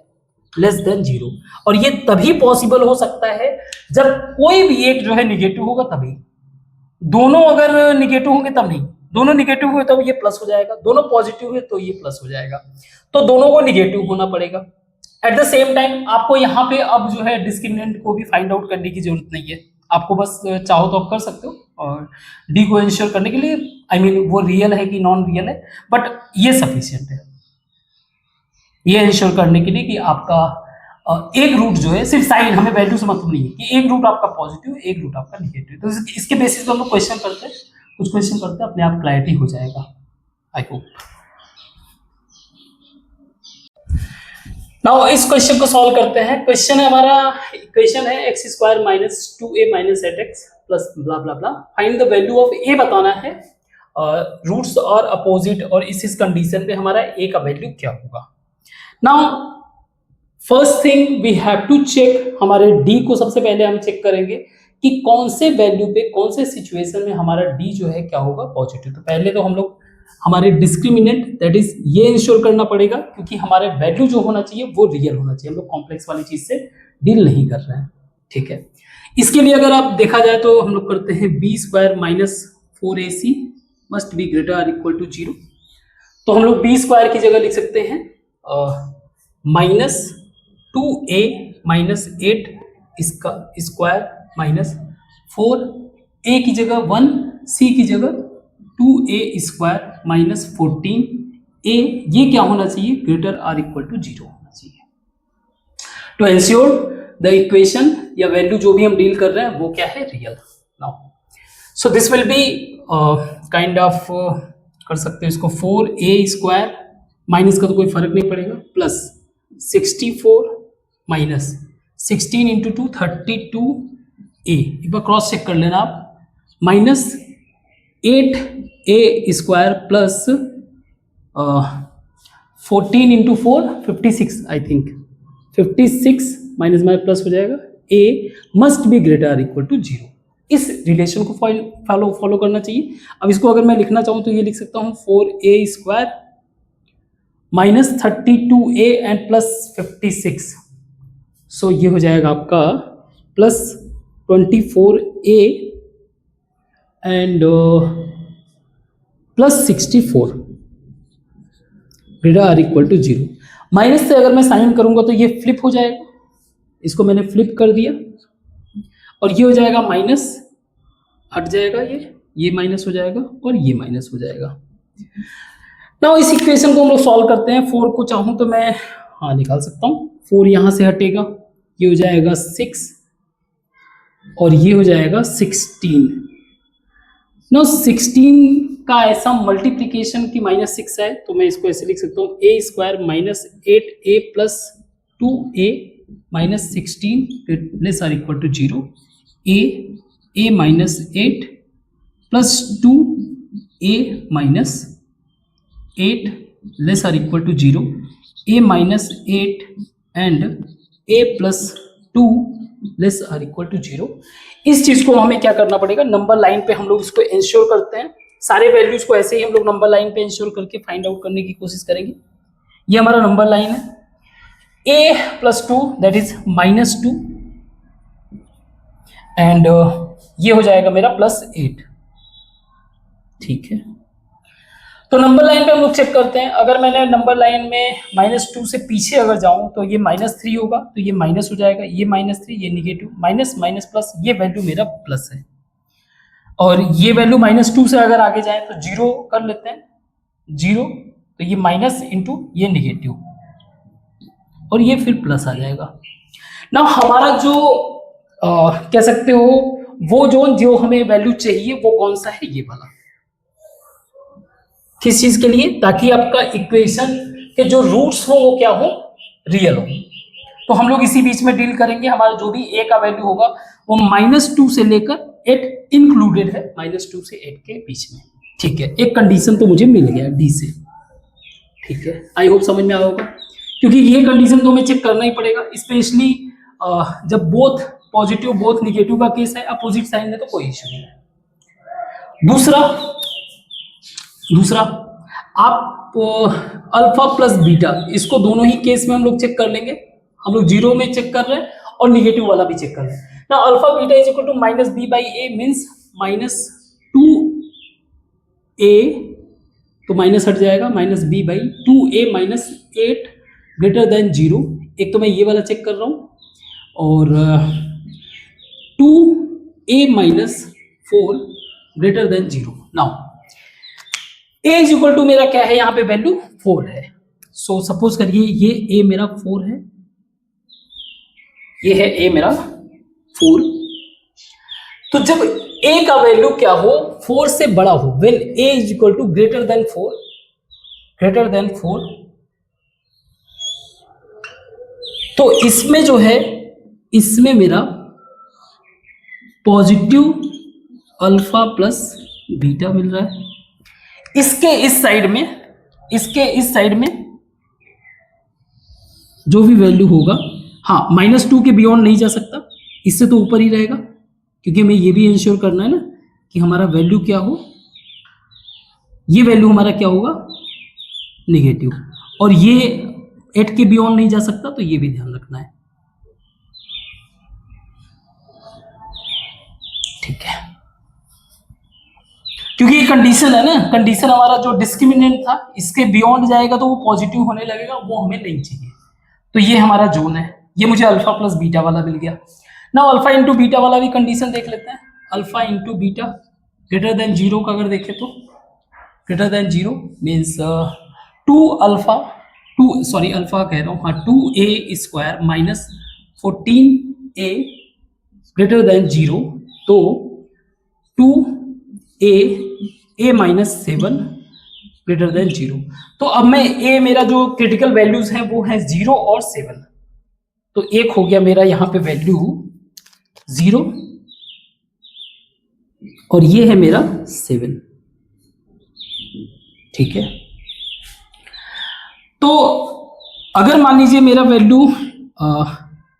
लेस देन 0। और ये तभी पॉसिबल हो सकता है जब कोई भी एक जो है निगेटिव होगा, तभी। दोनों अगर निगेटिव होंगे तब नहीं, दोनों निगेटिव हुए तब ये प्लस हो जाएगा, दोनों पॉजिटिव हुए तो ये प्लस हो जाएगा, तो दोनों को निगेटिव होना पड़ेगा। एट द सेम टाइम आपको यहाँ पे अब जो है डिस्क्रिमिनेंट को भी फाइंड आउट करने की जरूरत नहीं है, आपको बस चाहो तो आप कर सकते हो, और डी को इंश्योर करने के लिए वो रियल है कि नॉन रियल है, बट ये सफिशियंट है ये इंश्योर करने के लिए कि आपका एक रूट जो है, सिर्फ साइन, हमें वैल्यू से मतलब नहीं है कि एक रूट आपका पॉजिटिव एक रूट आपका निगेटिव। तो इसके बेसिस पे हम लोग क्वेश्चन करते हैं, कुछ क्वेश्चन करते हैं, अपने आप क्लैरिटी हो जाएगा, आई होप। नाउ इस क्वेश्चन को सॉल्व करते हैं। क्वेश्चन है हमारा, इक्वेशन है x square minus 2a minus 8x plus blah blah blah, find the value of a बताना है, रूट्स और अपोजिट, और इस कंडीशन पे हमारा a का वैल्यू क्या होगा। Now first thing we have to check, हमारे d को सबसे पहले हम चेक करेंगे कि कौन से वैल्यू पे, कौन से सिचुएशन में हमारा d जो है क्या होगा, पॉजिटिव। तो पहले तो हम लोग हमारे डिस्क्रिमिनेंट, दैट इज ये इंश्योर करना पड़ेगा, क्योंकि हमारे वैल्यू जो होना चाहिए वो रियल होना चाहिए, हम लोग कॉम्प्लेक्स वाली चीज से डील नहीं कर रहे हैं, ठीक है। इसके लिए अगर आप देखा जाए तो हम लोग करते हैं b square minus 4ac must be greater और इक्वल टू 0। तो हम लोग बी स्क्वायर की जगह लिख सकते हैं -2a माइनस 8 इसका स्क्वायर माइनस 4a की जगह 1, c की जगह 2a स्क्वायर माइनस 14a, ये क्या होना चाहिए, ग्रेटर और इक्वल टू 0 होना चाहिए। टू एंश्योर द इक्वेशन या वैल्यू जो भी हम डील कर रहे हैं वो क्या है, real. Now so this will be kind of कर सकते हो इसको 4a² माइनस का तो कोई फर्क नहीं पड़ेगा, प्लस 64 माइनस 16 इंटू 2 32a, एक बार क्रॉस चेक कर लेना आप, minus 8a² plus 14 into 4 56, I think 56 minus minus plus हो जाएगा, a मस्ट बी ग्रेटर और इक्वल टू 0। इस रिलेशन को फॉलो करना चाहिए। अब इसको अगर मैं लिखना चाहूँ तो ये लिख सकता हूँ 4a² minus 32a and plus 56, सो ये हो जाएगा आपका plus 24a and plus 64 greater or equal to 0। Minus से अगर मैं साइन करूंगा तो ये फ्लिप हो जाएगा, इसको मैंने फ्लिप कर दिया और ये हो जाएगा माइनस, हट जाएगा, ये माइनस हो जाएगा और ये माइनस हो जाएगा। नाउ इस इक्वेशन को हम लोग सॉल्व करते हैं। 4 को चाहूं तो मैं निकाल सकता हूं, 4 यहां से हटेगा, ये हो जाएगा 6 और ये हो जाएगा 16। नाउ 16 का ऐसा मल्टीप्लीकेशन की -6 है तो मैं इसको ऐसे लिख सकता हूँ a² minus 8a plus 2a minus 16 less or equal to 0, a minus 8 plus 2a minus 8 less or equal to 0, a minus 8 and a plus 2 less or equal to 0। इस चीज को हमें क्या करना पड़ेगा, नंबर लाइन पे हम लोग इसको इंश्योर करते हैं। सारे वैल्यूज को ऐसे ही हम लोग नंबर लाइन पे इंश्योर करके फाइंड आउट करने की कोशिश करेंगे। ये हमारा नंबर लाइन है, a plus 2 that is -2 and ये हो जाएगा मेरा प्लस 8, ठीक है। तो नंबर लाइन पे हम लोग चेक करते हैं, अगर मैंने नंबर लाइन में -2 से पीछे अगर जाऊं तो ये -3 होगा, तो ये माइनस हो जाएगा, ये -3, ये निगेटिव, माइनस माइनस प्लस, ये वैल्यू मेरा प्लस है। और ये वैल्यू -2 से अगर आगे जाए तो 0 कर लेते हैं, 0, तो ये माइनस इंटू ये निगेटिव और ये फिर प्लस आ जाएगा। ना हमारा जो कह सकते हो वो जोन जो हमें वैल्यू चाहिए वो कौन सा है, ये वाला। किस चीज के लिए, ताकि आपका इक्वेशन के जो रूट्स हो वो क्या हो, रियल हो। तो हम लोग इसी बीच में डील करेंगे, हमारा जो भी a का वैल्यू होगा वो -2 से लेकर 8 इंक्लूडेड है, -2 से 8 के बीच में, ठीक है। एक कंडीशन तो मुझे मिल गया डी से, ठीक है। आई होप समझ में आया होगा, क्योंकि ये कंडीशन तो हमें चेक करना ही पड़ेगा, स्पेशली जब बोथ पॉजिटिव बोथ निगेटिव का केस है, अपोजिट साइन है तो कोई इश्यू नहीं है। दूसरा आप अल्फा प्लस बीटा, इसको दोनों ही केस में हम लोग चेक कर लेंगे। हम लोग 0 में चेक कर रहे हैं और निगेटिव वाला भी चेक कर रहे हैं ना। Alpha beta is equal to -b/a means -2a, तो माइनस हट जाएगा, -b/2a माइनस 8 ग्रेटर देन 0। एक तो मैं ये वाला चेक कर रहा हूं और 2a minus 4 greater than 0। Now a is equal to मेरा क्या है, यहां पे वैल्यू 4 है। सो सपोज करिए ये a मेरा 4 है, ये है a मेरा 4। तो जब a का वैल्यू क्या हो, 4 से बड़ा हो, when a is equal to greater than 4, तो इसमें जो है, इसमें मेरा पॉजिटिव अल्फा प्लस बीटा मिल रहा है। इसके इस साइड में जो भी वैल्यू होगा, हाँ -2 के बियॉन्ड नहीं जा सकता, इससे तो ऊपर ही रहेगा, क्योंकि हमें ये भी इंश्योर करना है ना कि हमारा वैल्यू क्या हो, ये वैल्यू हमारा क्या होगा, निगेटिव, और ये 8 के बियॉन्ड नहीं जा सकता, तो ये भी ध्यान रखना है, ठीक है। क्योंकि ये कंडीशन है ना, कंडीशन हमारा जो डिस्क्रिमिनेंट था, इसके बियॉन्ड जाएगा तो वो पॉजिटिव होने लगेगा, वो हमें नहीं चाहिए। तो ये हमारा जोन है, ये मुझे अल्फा प्लस बीटा वाला मिल गया। ना अल्फा इंटू बीटा वाला भी कंडीशन देख लेते हैं। Alpha into beta greater than 0 का अगर देखें तो greater than 0 means 2a² minus 14a greater than 0, तो 2a माइनस 7 ग्रेटर देन 0। तो अब मैं ए मेरा जो क्रिटिकल वैल्यूज है वो है 0 और 7। तो एक हो गया मेरा यहाँ पे वैल्यू 0 और ये है मेरा 7। ठीक है, तो अगर मान लीजिए मेरा वैल्यू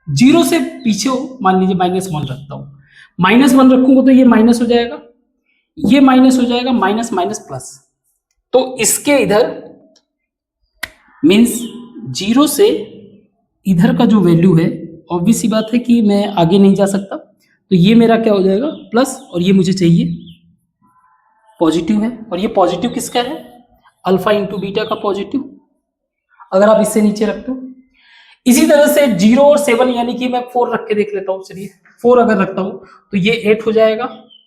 0 से पीछे हो, मान लीजिए -1 रखता हूं, -1 रखूंगा तो ये माइनस हो जाएगा, ये माइनस हो जाएगा, माइनस माइनस प्लस। तो इसके इधर मीन्स 0 से इधर का जो वैल्यू है, ऑब्वियस सी बात है कि मैं आगे नहीं जा सकता, तो ये मेरा क्या हो जाएगा प्लस, और ये मुझे चाहिए पॉजिटिव है, और ये पॉजिटिव किसका है, अल्फा इंटू बीटा का पॉजिटिव, अगर आप इससे नीचे रखते हो। इसी तरह से 0 और 7 यानी कि मैं 4 रख के देख लेता हूं, चलिए 4 अगर रखता हूं तो ये 8 हो जाएगा,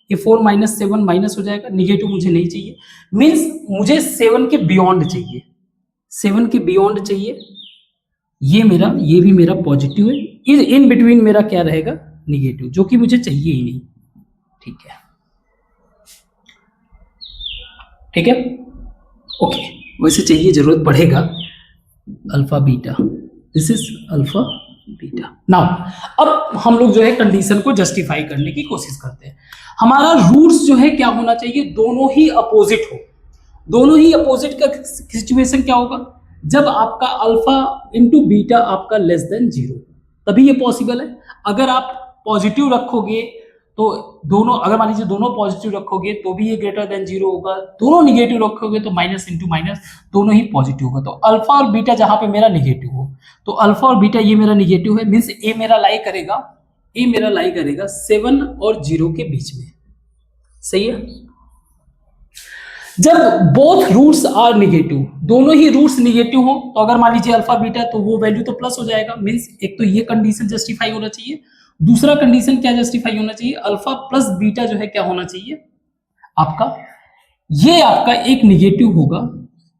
ये 4 माइनस 7 माइनस हो जाएगा, निगेटिव मुझे नहीं चाहिए, मीन्स मुझे 7 के बियॉन्ड चाहिए, 7 के बियॉन्ड चाहिए, ये भी मेरा पॉजिटिव है, इन बिटवीन मेरा क्या रहेगा, निगेटिव, जो कि मुझे चाहिए ही नहीं। ठीक है, ठीक है, ओके, वैसे चाहिए, जरूरत पड़ेगा alpha beta, this is alpha beta. Now अब हम लोग जो है कंडीशन को जस्टिफाई करने की कोशिश करते हैं। हमारा रूट्स जो है क्या होना चाहिए, दोनों ही अपोजिट हो। दोनों ही अपोजिट का सिचुएशन क्या होगा, जब आपका अल्फा इंटू बीटा आपका लेस देन 0, तभी ये पॉसिबल है। अगर आप पॉजिटिव रखोगे तो दोनों, अगर मान लीजिए दोनों पॉजिटिव रखोगे तो भी ये ग्रेटर देन 0 होगा, दोनों निगेटिव रखोगे तो माइनस इंटू माइनस दोनों ही पॉजिटिव होगा। तो अल्फा और बीटा जहां पे मेरा निगेटिव हो, तो अल्फा और बीटा ये मेरा निगेटिव है, मीन्स ए मेरा लाई करेगा 7 और 0 के बीच में, सही है। जब बोथ रूट्स आर निगेटिव, दोनों ही रूट्स निगेटिव हो, तो अगर मान लीजिए अल्फा बीटा, तो वो वैल्यू तो प्लस हो जाएगा, मीन्स एक तो ये कंडीशन जस्टिफाई होना चाहिए, दूसरा कंडीशन क्या जस्टिफाई होना चाहिए, अल्फा प्लस बीटा जो है क्या होना चाहिए आपका, ये आपका एक निगेटिव होगा,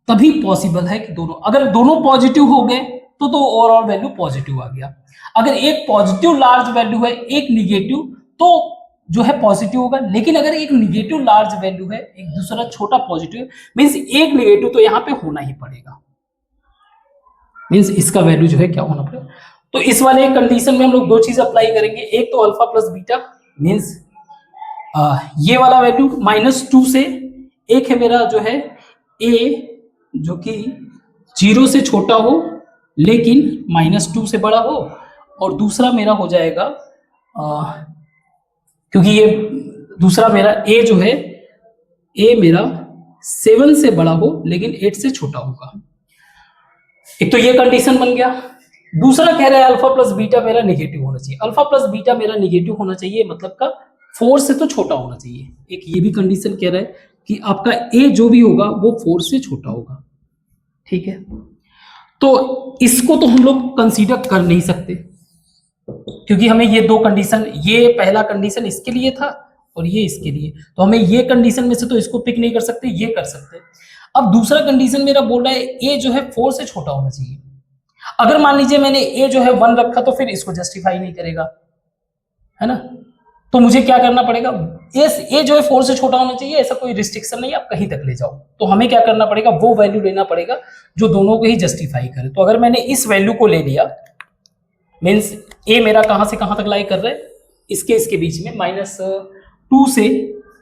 तभी पॉसिबल है कि दोनों, अगर दोनों पॉजिटिव हो गए तो ओवरऑल वैल्यू पॉजिटिव आ गया। अगर एक पॉजिटिव लार्ज वैल्यू है, एक निगेटिव, तो जो है पॉजिटिव होगा, लेकिन अगर एक निगेटिव लार्ज वैल्यू है, एक दूसरा छोटा पॉजिटिव, मीन्स एक निगेटिव तो यहां पे होना ही पड़ेगा, मीन्स इसका वैल्यू जो है क्या होना पड़ेगा। तो इस वाले कंडीशन में हम लोग दो चीज अप्लाई करेंगे, एक तो अल्फा प्लस बीटा, मीन्स ये वाला वैल्यू -2 से, एक है मेरा जो है ए जो कि 0 से छोटा हो लेकिन -2 से बड़ा हो, और दूसरा मेरा हो जाएगा क्योंकि ये दूसरा मेरा ए जो है, ए मेरा 7 से बड़ा हो लेकिन 8 से छोटा होगा। एक तो ये कंडीशन बन गया। दूसरा कह रहा है अल्फा प्लस बीटा मेरा निगेटिव होना चाहिए, अल्फा प्लस बीटा मेरा निगेटिव होना चाहिए, मतलब का 4 से तो छोटा होना चाहिए। एक ये भी कंडीशन कह रहा है कि आपका ए जो भी होगा वो 4 से छोटा होगा, ठीक है। तो इसको तो हम लोग कंसीडर कर नहीं सकते, क्योंकि हमें ये दो कंडीशन, ये पहला कंडीशन इसके लिए था और ये इसके लिए, तो हमें ये कंडीशन में से तो इसको पिक नहीं कर सकते, ये कर सकते। अब दूसरा कंडीशन मेरा बोल रहा है ए जो है 4 से छोटा होना चाहिए। अगर मान लीजिए मैंने ए जो है 1 रखा तो फिर इसको जस्टिफाई नहीं करेगा, है ना। तो मुझे क्या करना पड़ेगा, ए जो है 4 से छोटा होना चाहिए, ऐसा कोई रिस्ट्रिक्शन नहीं, आप कहीं तक ले जाओ। तो हमें क्या करना पड़ेगा, वो वैल्यू लेना पड़ेगा जो दोनों को ही जस्टिफाई करे। तो अगर मैंने इस वैल्यू को ले लिया, मीन्स ए मेरा कहां से कहां तक लाई कर रहा है, इसके बीच में -2 से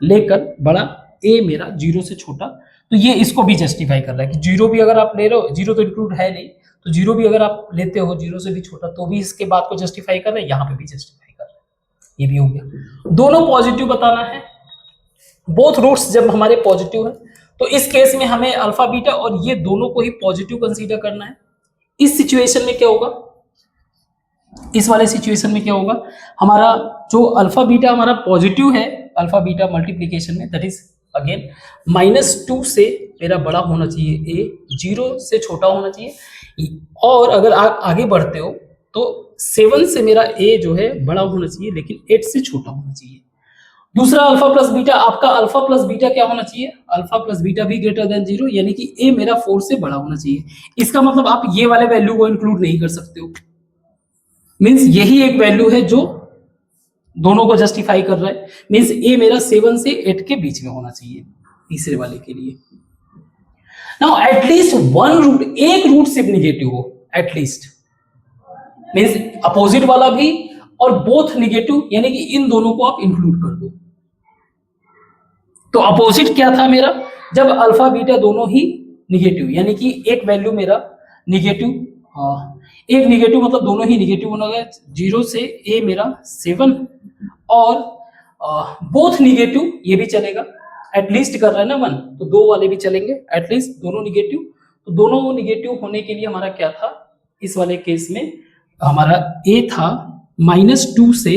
लेकर बड़ा, ए मेरा 0 से छोटा, तो ये इसको भी जस्टिफाई कर रहा है कि 0 भी अगर आप ले रहे हो, 0 तो इंक्लूड है नहीं, तो 0 भी अगर आप लेते हो 0 से भी छोटा, तो भी इसके बात को जस्टिफाई कर रहे हैं, यहाँ पे भी जस्टिफाई कर रहे हैं। ये भी हो गया। दोनों पॉजिटिव बताना है, बोथ रूट्स जब हमारे पॉजिटिव है, तो इस केस में हमें अल्फा बीटा और ये दोनों को ही पॉजिटिव कंसीडर करना है। इस सिचुएशन में क्या होगा, इस वाले सिचुएशन में क्या होगा, हमारा जो अल्फा बीटा हमारा पॉजिटिव है, अल्फा बीटा मल्टीप्लीकेशन में, दैट इज अगेन -2 से मेरा बड़ा होना चाहिए, ए 0 से छोटा होना चाहिए, और अगर आप आगे बढ़ते हो तो 7 से मेरा ए जो है बड़ा होना चाहिए लेकिन 8 से छोटा होना चाहिए। दूसरा अल्फा प्लस बीटा, आपका अल्फा प्लस बीटा क्या होना चाहिए, अल्फा प्लस बीटा भी ग्रेटर देन 0, यानी कि ए मेरा 4 से बड़ा होना चाहिए। इसका मतलब आप ये वाले वैल्यू को इंक्लूड नहीं कर सकते हो, मीन्स यही एक वैल्यू है जो दोनों को जस्टिफाई कर रहा है, मीन्स ए मेरा 7 से 8 के बीच में होना चाहिए तीसरे वाले के लिए। नाउ एटलीस्ट वन रूट, एक रूट सिर्फ निगेटिव हो, एटलीस्ट मीन्स अपोजिट वाला भी और बोथ निगेटिव, यानी कि इन दोनों को आप इंक्लूड कर दो। तो अपोजिट क्या था मेरा, जब अल्फा बीटा दोनों ही निगेटिव, यानी कि एक वैल्यू मेरा निगेटिव, एक निगेटिव मतलब दोनों ही निगेटिव होना गया, 0 से a मेरा 7 और बोथ निगेटिव, ये भी चलेगा, एटलीस्ट कर रहा है ना 1, तो दो वाले भी चलेंगे, एटलीस्ट दोनों निगेटिव। तो दोनों निगेटिव होने के लिए हमारा क्या था, इस वाले केस में हमारा a था -2 से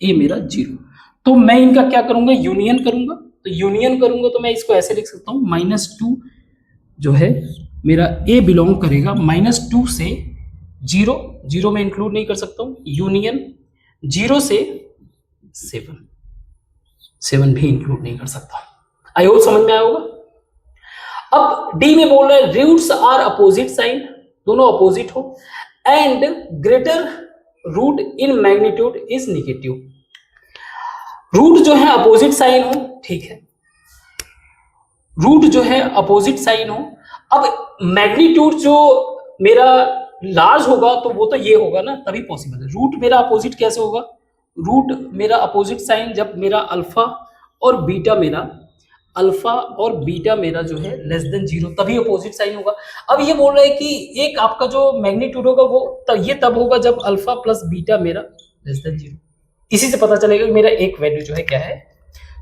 a मेरा 0। तो मैं इनका क्या करूंगा, यूनियन करूंगा। तो यूनियन करूंगा तो मैं इसको ऐसे लिख सकता हूं, -2 जो है मेरा a बिलोंग करेगा -2 से 0, 0 में इंक्लूड नहीं कर सकता हूं, यूनियन 0 से 7, 7 भी इंक्लूड नहीं कर सकता। आई होप समझ में आया होगा। अब डी में बोल रहा है रूट्स आर अपोजिट साइन, दोनों अपोजिट हो, and greater root in magnitude is negative. Root जो है अपोजिट साइन हो, ठीक है, रूट जो है अपोजिट साइन हो। अब मैग्नीट्यूड जो मेरा लार्ज होगा तो वो तो ये होगा ना, तभी पॉसिबल है। रूट मेरा अपोजिट कैसे होगा, रूट मेरा अपोजिट साइन जब मेरा अल्फा और बीटा मेरा जो है लेस देन 0, तभी अपोजिट साइन होगा। अब ये बोल रहा है कि एक आपका जो मैग्नीट्यूड होगा वो ये तब होगा जब अल्फा प्लस बीटा मेरा लेस देन 0। इसी से पता चलेगा कि मेरा एक वैल्यू जो है क्या है।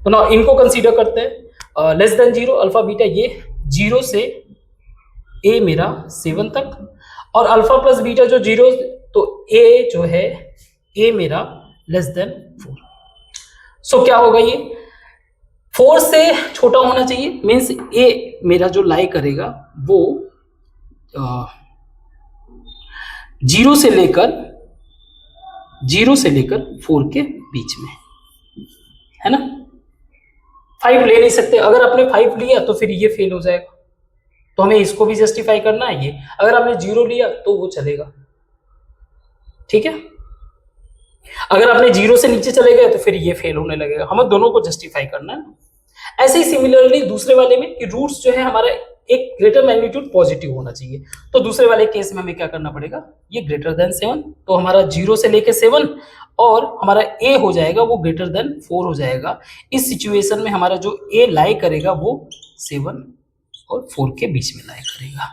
तो ना इनको कंसीडर करते हैं, लेस देन 0 अल्फा बीटा, ये 0 से a मेरा 7 तक, और अल्फा प्लस बीटा जो 0, तो a जो है a मेरा लेस देन 4। सो क्या होगा, ये 4 से छोटा होना चाहिए, मीन्स a मेरा जो लाई करेगा वो 0 से लेकर 4 के बीच में है ना। 5 ले नहीं सकते, अगर आपने 5 लिया तो फिर ये फेल हो जाएगा, तो हमें इसको भी जस्टिफाई करना है। ये अगर आपने 0 लिया तो वो चलेगा, ठीक है। अगर आपने 0 से नीचे चले गए तो फिर ये फेल होने लगेगा, हमें दोनों को जस्टिफाई करना है। ऐसे ही सिमिलरली दूसरे वाले में कि रूट्स जो है हमारा एक ग्रेटर मैग्नीट्यूड पॉजिटिव होना चाहिए, तो दूसरे वाले केस में हमें क्या करना पड़ेगा, ये ग्रेटर देन 7, तो हमारा 0 से लेके 7 और हमारा a हो जाएगा वो ग्रेटर देन 4 हो जाएगा। इस सिचुएशन में हमारा जो a लाई करेगा वो 7 और 4 के बीच में लाई करेगा।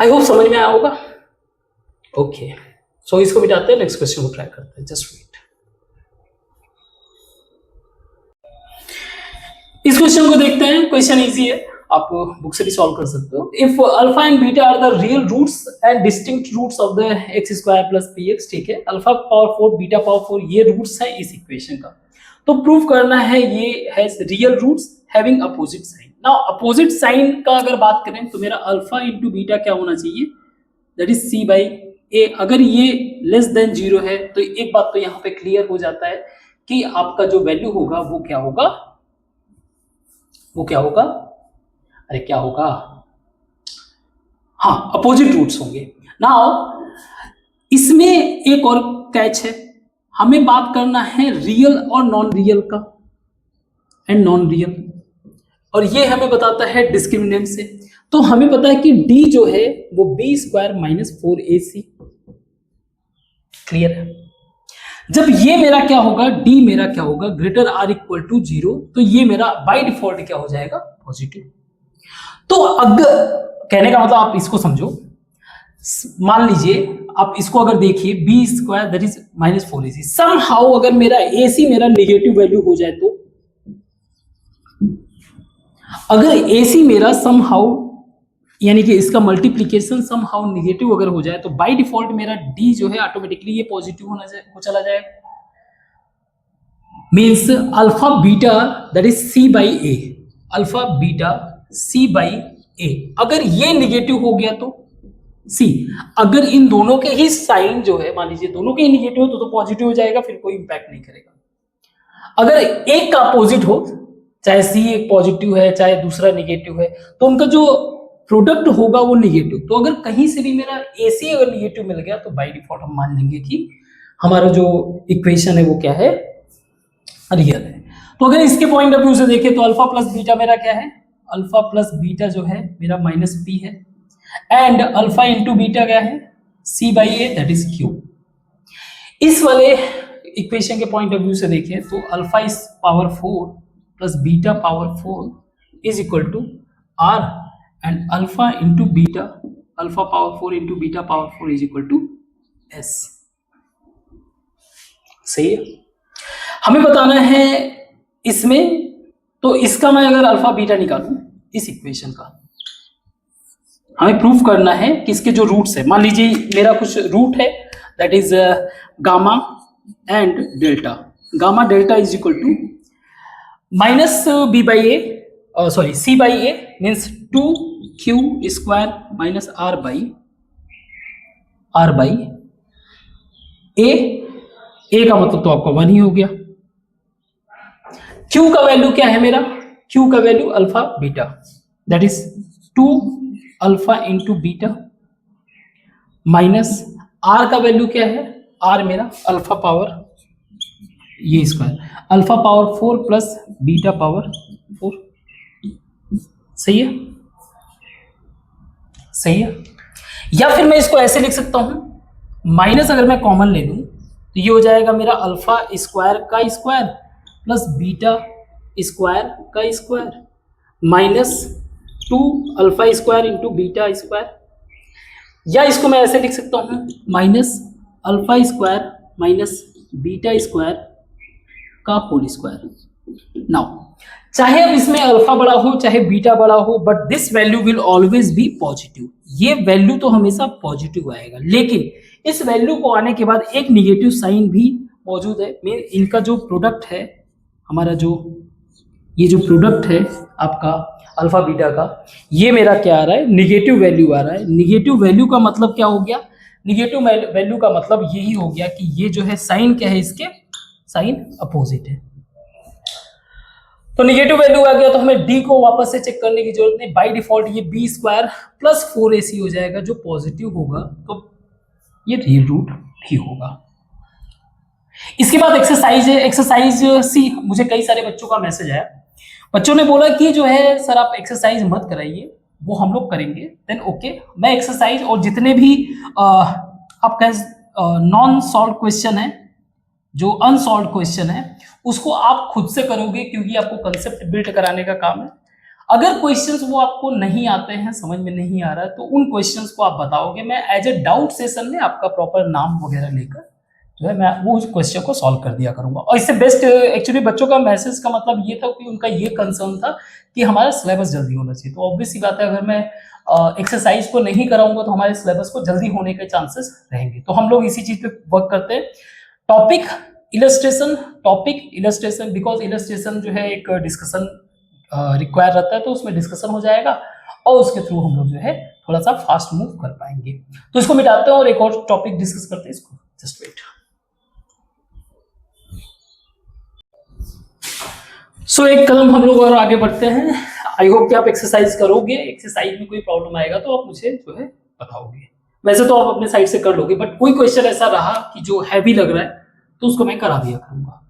आई होप समझ में आया होगा। ओके, सो इसको मिटाते हैं, नेक्स्ट क्वेश्चन को ट्राई करते हैं, जस्ट वेट। इस क्वेश्चन को देखते हैं, क्वेश्चन इजी है, आप बुक से भी सॉल्व कर सकते हो। If alpha and beta are the real roots and distinct roots of the x square plus p x, ठीक है, अल्फा पावर 4 बीटा पावर 4 ये रूट्स है इस इक्वेशन का, तो प्रूव करना है ये has real roots having opposite sign. Now opposite sign का अगर बात करें तो मेरा अल्फा इंटू बीटा क्या होना चाहिए, that is c by a. अगर ये लेस देन 0 है तो एक बात तो यहाँ पे क्लियर हो जाता है कि आपका जो वैल्यू होगा वो क्या होगा, अरे क्या होगा, हाँ अपोजिट रूट्स होंगे। नाउ इसमें एक और कैच है, हमें बात करना है रियल और नॉन रियल का, एंड नॉन रियल, और ये हमें बताता है डिस्क्रिमिनेंट से। तो हमें पता है कि d जो है वो b square minus 4ac, clear है। जब ये मेरा क्या होगा, d मेरा क्या होगा ग्रेटर आर इक्वल टू 0, तो ये मेरा बाय डिफॉल्ट क्या हो जाएगा, पॉजिटिव। तो अगर कहने का मतलब आप इसको समझो, मान लीजिए आप इसको अगर देखिए b square that is minus 4ac, somehow अगर मेरा ac मेरा नेगेटिव वैल्यू हो जाए, तो अगर ac मेरा समहाउ यानी कि इसका मल्टीप्लीकेशन समहाउ नेगेटिव अगर हो जाए, तो बाय डिफॉल्ट मेरा d जो है ऑटोमेटिकली ये पॉजिटिव हो चला जाएगा। Means alpha beta that is c by A, alpha beta c by a, अगर ये नेगेटिव हो गया तो c, अगर इन दोनों के ही साइन जो है मान लीजिए दोनों के ही नेगेटिव हो तो पॉजिटिव हो जाएगा, फिर कोई इंपैक्ट नहीं करेगा। अगर एक का अपोजिट हो, चाहे c एक पॉजिटिव है चाहे दूसरा नेगेटिव है, तो उनका जो प्रोडक्ट होगा वो नेगेटिव। तो अगर कहीं से भी मेरा AC अगर नेगेटिव मिल गया तो बाय डिफॉल्ट हम मान लेंगे कि हमारा जो इक्वेशन है वो क्या है, रियल है। तो अगर इसके पॉइंट ऑफ व्यू से देखें तो अल्फा प्लस बीटा मेरा क्या है, अल्फा प्लस बीटा जो है मेरा माइनस पी है, एंड अल्फा इंटू बीटा क्या है, c by a that is q. इस वाले इक्वेशन के पॉइंट ऑफ व्यू से देखें तो alpha is power 4 plus beta power 4 is equal to r, and alpha into beta, alpha power 4 into beta power 4 is equal to s. सही है। हमें बताना है इसमें, तो इसका मैं अगर अल्फा बीटा निकालूं इस इक्वेशन का, हमें प्रूफ करना है कि इसके जो रूट्स है, मान लीजिए मेरा कुछ रूट है that is gamma and delta, gamma delta is equal to minus B by a, sorry c by a means 2q square minus r by ए का मतलब तो आपका 1 ही हो गया। Q का वैल्यू क्या है मेरा, Q का value alpha beta that is 2 alpha into beta minus R का वैल्यू क्या है, R मेरा अल्फा पावर ये square, alpha power 4 plus beta power 4। सही है, सही है। या फिर मैं इसको ऐसे लिख सकता हूं, माइनस अगर मैं कॉमन ले लूं तो ये हो जाएगा मेरा अल्फा स्क्वायर का स्क्वायर प्लस बीटा स्क्वायर का square minus 2 alpha square into beta square, या इसको मैं ऐसे लिख सकता हूँ minus alpha square minus beta square का होल स्क्वायर। नाउ चाहे अब इसमें अल्फा बड़ा हो चाहे बीटा बड़ा हो, but this value will always be positive. ये वैल्यू तो हमेशा पॉजिटिव आएगा, लेकिन इस वैल्यू को आने के बाद एक निगेटिव साइन भी मौजूद है। इनका जो प्रोडक्ट है, हमारा जो ये जो प्रोडक्ट है आपका अल्फा बीटा का, ये मेरा क्या आ रहा है, निगेटिव वैल्यू आ रहा है। निगेटिव वैल्यू का मतलब क्या हो गया, निगेटिव वैल्यू का मतलब यही हो गया कि ये जो है साइन क्या है, इसके साइन अपोजिट है। तो निगेटिव वैल्यू आ गया तो हमें डी को वापस से चेक करने की जरूरत नहीं, बाय डिफॉल्ट ये बी स्क्वायर प्लस 4ac हो जाएगा, जो पॉजिटिव होगा तो ये रियल रूट ही होगा। इसके बाद एक्सरसाइज है, एक्सरसाइज सी। मुझे कई सारे बच्चों का मैसेज आया, बच्चों ने बोला कि जो है सर आप एक्सरसाइज मत कराइए, वो हम लोग करेंगे। देन ओके, मैं एक्सरसाइज और जितने भी आपका नॉन सॉल्व क्वेश्चन है, जो अनसॉल्व क्वेश्चन है, उसको आप खुद से करोगे, क्योंकि आपको कंसेप्ट बिल्ड कराने का काम है। अगर क्वेश्चंस वो आपको नहीं आते हैं, समझ में नहीं आ रहा है, तो उन क्वेश्चंस को आप बताओगे। मैं एज ए डाउट सेशन में आपका प्रॉपर नाम वगैरह लेकर जो है मैं वो उस क्वेश्चन को सॉल्व कर दिया करूंगा। और इससे बेस्ट एक्चुअली बच्चों का मैसेज का मतलब ये था कि उनका ये कंसर्न था कि हमारा सिलेबस जल्दी होना चाहिए। तो ऑब्वियस सी बात है, अगर मैं एक्सरसाइज को नहीं कराऊंगा तो हमारे सिलेबस को जल्दी होने के चांसेस रहेंगे। तो हम लोग इसी चीज पे वर्क करते हैं। टॉपिक इलस्ट्रेशन, बिकॉज इलस्ट्रेशन जो है एक डिस्कशन रिक्वायर रहता है, तो उसमें डिस्कशन हो जाएगा और उसके थ्रू हम लोग जो है थोड़ा सा फास्ट मूव कर पाएंगे। तो इसको मिटाते हैं और एक और टॉपिक डिस्कस करते हैं। इसको जस्ट वेट। सो एक कदम हम लोग और आगे बढ़ते हैं। आई होप कि आप एक्सरसाइज करोगे। एक्सरसाइज में कोई प्रॉब्लम आएगा तो आप मुझे जो है बताओगे। वैसे तो आप अपने साइड से कर लोगे, बट कोई क्वेश्चन ऐसा रहा कि जो हैवी लग रहा है तो उसको मैं करा दिया करूंगा।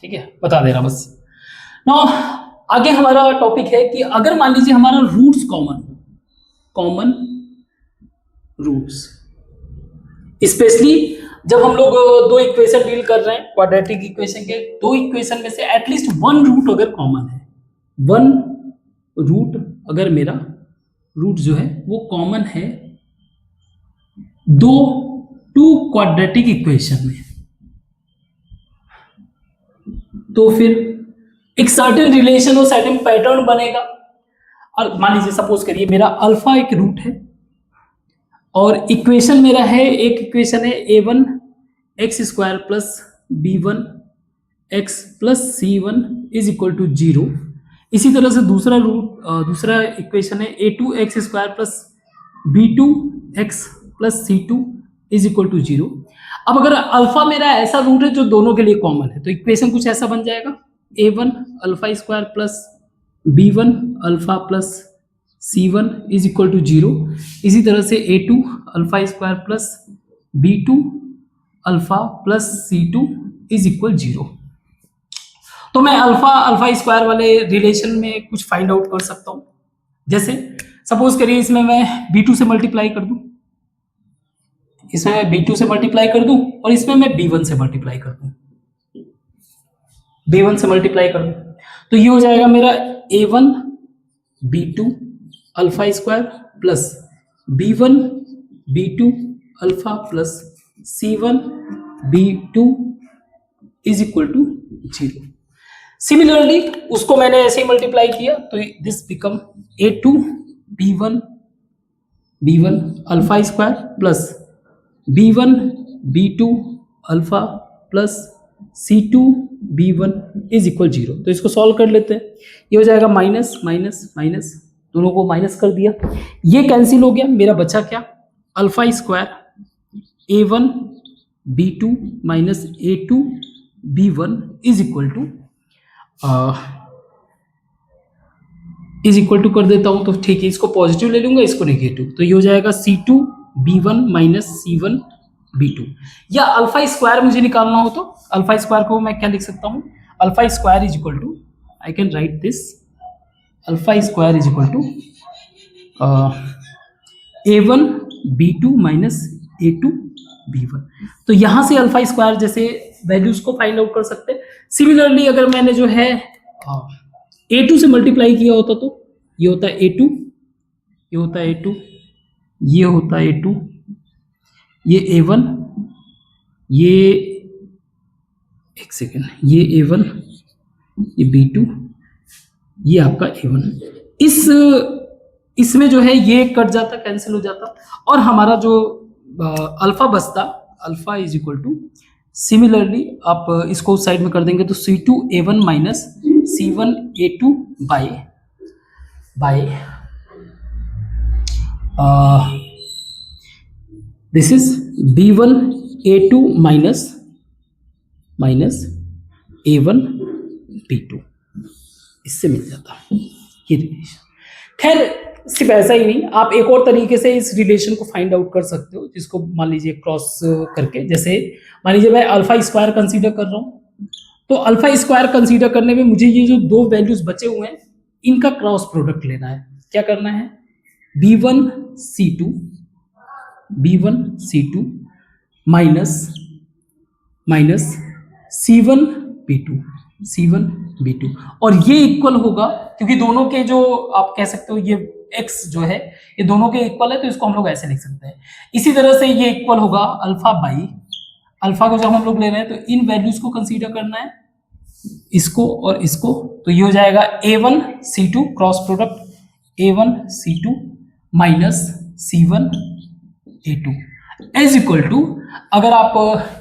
ठीक है, बता दे रहा बस। नाउ आगे हमारा टॉपिक है कि अगर मान लीजिए हमारा रूट्स कॉमन रूट्स, स्पेशली जब हम लोग दो इक्वेशन डील कर रहे हैं, क्वाड्रेटिक इक्वेशन के दो इक्वेशन में से एटलीस्ट वन रूट अगर कॉमन है, वन रूट अगर मेरा रूट जो है वो कॉमन है टू क्वाड्रेटिक इक्वेशन में, तो फिर एक सर्टेन रिलेशन और सर्टेन पैटर्न बनेगा। और मान लीजिए सपोज करिए मेरा अल्फा एक रूट है और इक्वेशन मेरा है, एक इक्वेशन है a1 x square plus b1 x plus c1 is equal to 0। इसी तरह से दूसरा इक्वेशन है a2 x square plus b2 x plus c2 is equal to 0। अब अगर अल्फा मेरा ऐसा रूट है जो दोनों के लिए कॉमन है, तो इक्वेशन कुछ ऐसा बन जाएगा, a1 alpha square plus b1 alpha plus c1 is equal to 0। इसी तरह से a2 alpha square plus b2 alpha plus c2 is equal 0। तो मैं अल्फा स्क्वायर वाले रिलेशन में कुछ फाइंड आउट कर सकता हूं। जैसे सपोज करिए इसमें मैं b2 से मल्टीप्लाई कर दूं, इसमें मैं b2 से मल्टीप्लाई कर दूं और इसमें मैं b1 से मल्टीप्लाई कर दूं, b1 से मल्टीप्लाई कर दूं, तो ये हो जाएगा मेरा a1 b2 alpha square plus b1 b2 alpha plus c1 b2 is equal to 0। Similarly उसको मैंने ऐसे ही मल्टीप्लाई किया तो this become a2 b1 alpha square plus b1 b2 alpha plus c2 b1 is equal 0। तो इसको solve कर लेते हैं, ये हो जाएगा माइनस माइनस माइनस, दोनों को माइनस कर दिया, ये कैंसिल हो गया, मेरा बचा क्या, alpha square a1 b2 minus a2 b1 is equal to कर देता हूं, तो ठीक है, इसको पॉजिटिव ले लूंगा, इसको नेगेटिव, तो ये हो जाएगा c2 b1 minus c1 b2। या अल्फा स्क्वायर मुझे निकालना हो तो अल्फा स्क्वायर को मैं क्या लिख सकता हूं, alpha square is equal to, I can write this, alpha square is equal to a1 b2 minus a2 b1। तो यहां से अल्फा स्क्वायर जैसे वैल्यूज को फाइंड आउट कर सकते हैं। सिमिलरली अगर मैंने जो है a2 से मल्टीप्लाई किया होता तो ये होता है a2, ये होता है a2, ये होता है a2, ये a1, ये एक सेकेंड, ये a1, ये b2, ये आपका a1। इसमें जो है ये कट जाता, कैंसिल हो जाता, और हमारा जो अल्फा बचता, alpha is equal to, similarly आप इसको साइड में कर देंगे तो c2 a1 माइनस c1 a2 by this is b1 a2 minus a1 b2, इससे मिल जाता ये रिलेशन। खैर सिर्फ ऐसा ही नहीं, आप एक और तरीके से इस रिलेशन को फाइंड आउट कर सकते हो, जिसको मान लीजिए क्रॉस करके, जैसे मान लीजिए मैं अल्फा स्क्वायर कंसीडर कर रहा हूं, तो अल्फा स्क्वायर कंसीडर करने में मुझे ये जो दो वैल्यूज बचे हुए हैं इनका क्रॉस प्रोडक्ट लेना है। क्या करना है, b1 c2 minus c1 b2, और ये इक्वल होगा, क्योंकि दोनों के जो आप कह सकते हो ये x जो है ये दोनों के इक्वल है, तो इसको हम लोग ऐसे लिख सकते हैं। इसी तरह से ये इक्वल होगा अल्फा बाई, अल्फा को जब हम लोग ले रहे हैं तो इन वैल्यूज को कंसीडर करना है, इसको और इसको, तो ये हो जाएगा a1 c2 cross product a1 c2 minus c1 a2 is equal to, अगर आप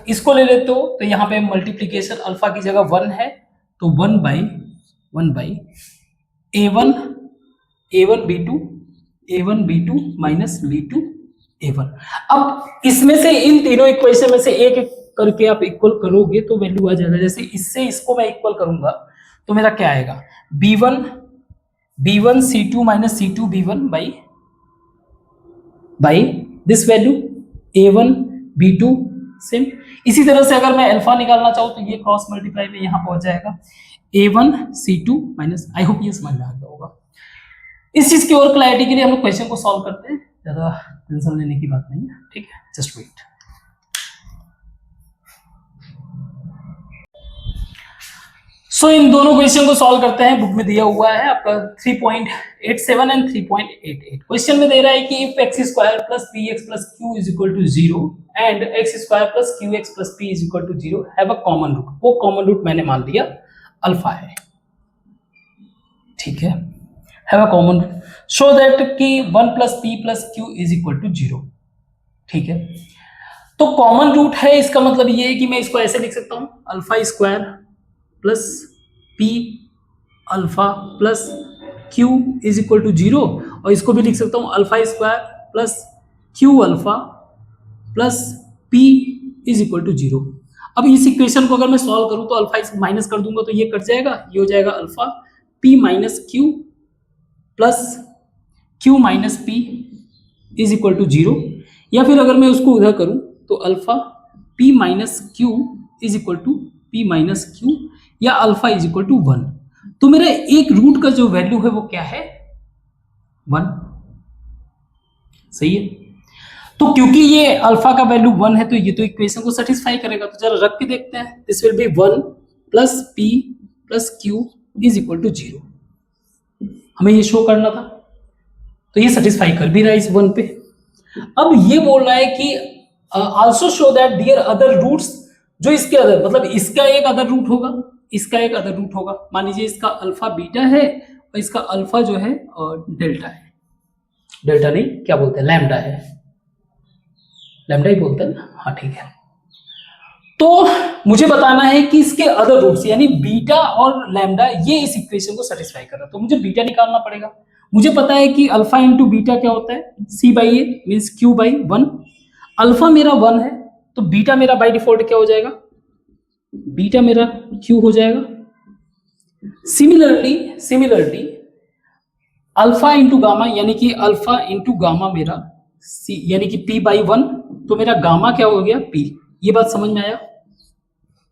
इसको ले लेते हो तो यहाँ पे मल्टीप्लीकेशन अल्फा की जगह 1 है, तो 1 by a1 b2 minus b2 a1। अब इसमें से इन तीनों इक्वेशन में से एक एक करके आप इक्वल करोगे तो वैल्यू आ जाएगा। जैसे इससे इसको मैं इक्वल करूंगा तो मेरा क्या आएगा, b1 c2 minus c2 b1 by this value a1 b2 same. इसी तरह से अगर मैं अल्फा निकालना चाहूँ तो ये क्रॉस मल्टीप्लाई में यहाँ पहुंच जाएगा a1 c2 minus, I hope ये समझ में आ गया होगा। इस चीज की और क्लैरिटी के लिए हम लोग क्वेश्चन को सॉल्व करते हैं, ज्यादा टेंशन लेने की बात नहीं है, ठीक है, जस्ट वेट। सो इन दोनों क्वेश्चन को सॉल्व करते हैं, बुक में दिया हुआ है आपका 3.87 एंड 3.88। क्वेश्चन में दे रहा है कि if x square plus px plus q is equal to 0 and x square plus qx plus p is equal to 0 have a common root. वो कॉमन रूट मैंने मान लिया अल्फा है, ठीक है, have a common root, show that कि 1 plus p plus q is equal to 0, ठीक है। तो कॉमन रूट है, इसका मतलब ये है कि मैं इसको ऐसे लिख सकता हूं, alpha square plus p alpha plus q is equal to 0, और इसको भी लिख सकता हूं alpha square plus q alpha plus p is equal to 0। अब इस इक्वेशन को अगर मैं सॉल्व करूं तो अल्फा माइनस कर दूंगा तो ये कट जाएगा, ये हो जाएगा alpha p minus q plus q minus p is equal to 0, या फिर अगर मैं उसको उधर करूं तो alpha p minus q is equal to p minus q या अल्फा इज इक्वल टू 1। तो मेरा एक रूट का जो वैल्यू है वो क्या है, 1, सही है। तो क्योंकि ये अल्फा का वैल्यू 1 है तो ये तो इक्वेशन को सेटिस्फाई करेगा। तो जरा रख के देखते हैं। This will be 1 plus p plus q is equal to 0। हमें ये शो करना था, तो ये सेटिस्फाई कर भी रहा है इस 1 पे। अब ये बोल रहा है कि also show that there other roots, जो इसके अदर मतलब इसका एक अदर रूट होगा, इसका एक अदर रूट होगा। मान लीजिए इसका अल्फा बीटा है और इसका अल्फा जो है डेल्टा है। डेल्टा नहीं, क्या बोलते हैं, लैम्डा है। लैम्डा ही बोलते हैं ना, हाँ ठीक है। तो मुझे बताना है कि इसके अदर रूट्स यानी बीटा और लैम्डा ये इस इक्वेशन को सेटिस्फाई कर रहा है। तो मुझे बीटा निकालना पड़ेगा। मुझे पता है कि अल्फा इंटू बीटा क्या होता है, c by a means q by 1। Alpha मेरा 1 है तो बीटा मेरा बाय डिफॉल्ट क्या हो जाएगा, बीटा मेरा क्यू हो जाएगा। सिमिलरली अल्फा इंटू गामा यानी कि अल्फा इंटू गामा मेरा सी यानी कि पी बाई 1, तो मेरा गामा क्या हो गया, पी। ये बात समझ में आया?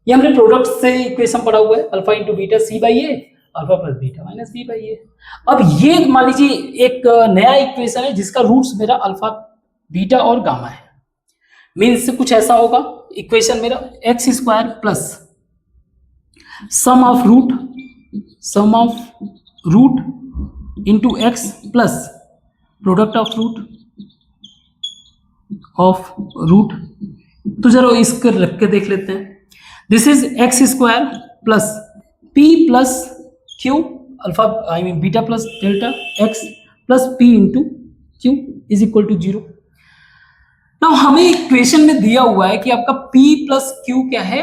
ये हमने प्रोडक्ट से इक्वेशन पढ़ा हुआ है, alpha into beta c by A, alpha plus beta minus B by a. अब ये मान लीजिए एक नया इक्वेशन है जिसका रूट्स मेरा अल्फा बीटा और गामा है। मीन्स कुछ ऐसा होगा इक्वेशन मेरा x square plus sum of root into x plus product of root. तो जरा इसको रख के देख लेते हैं। This is x square plus p plus q alpha I mean beta plus delta x plus p into q is equal to 0। Now हमें equation में दिया हुआ है कि आपका p प्लस क्यू क्या है,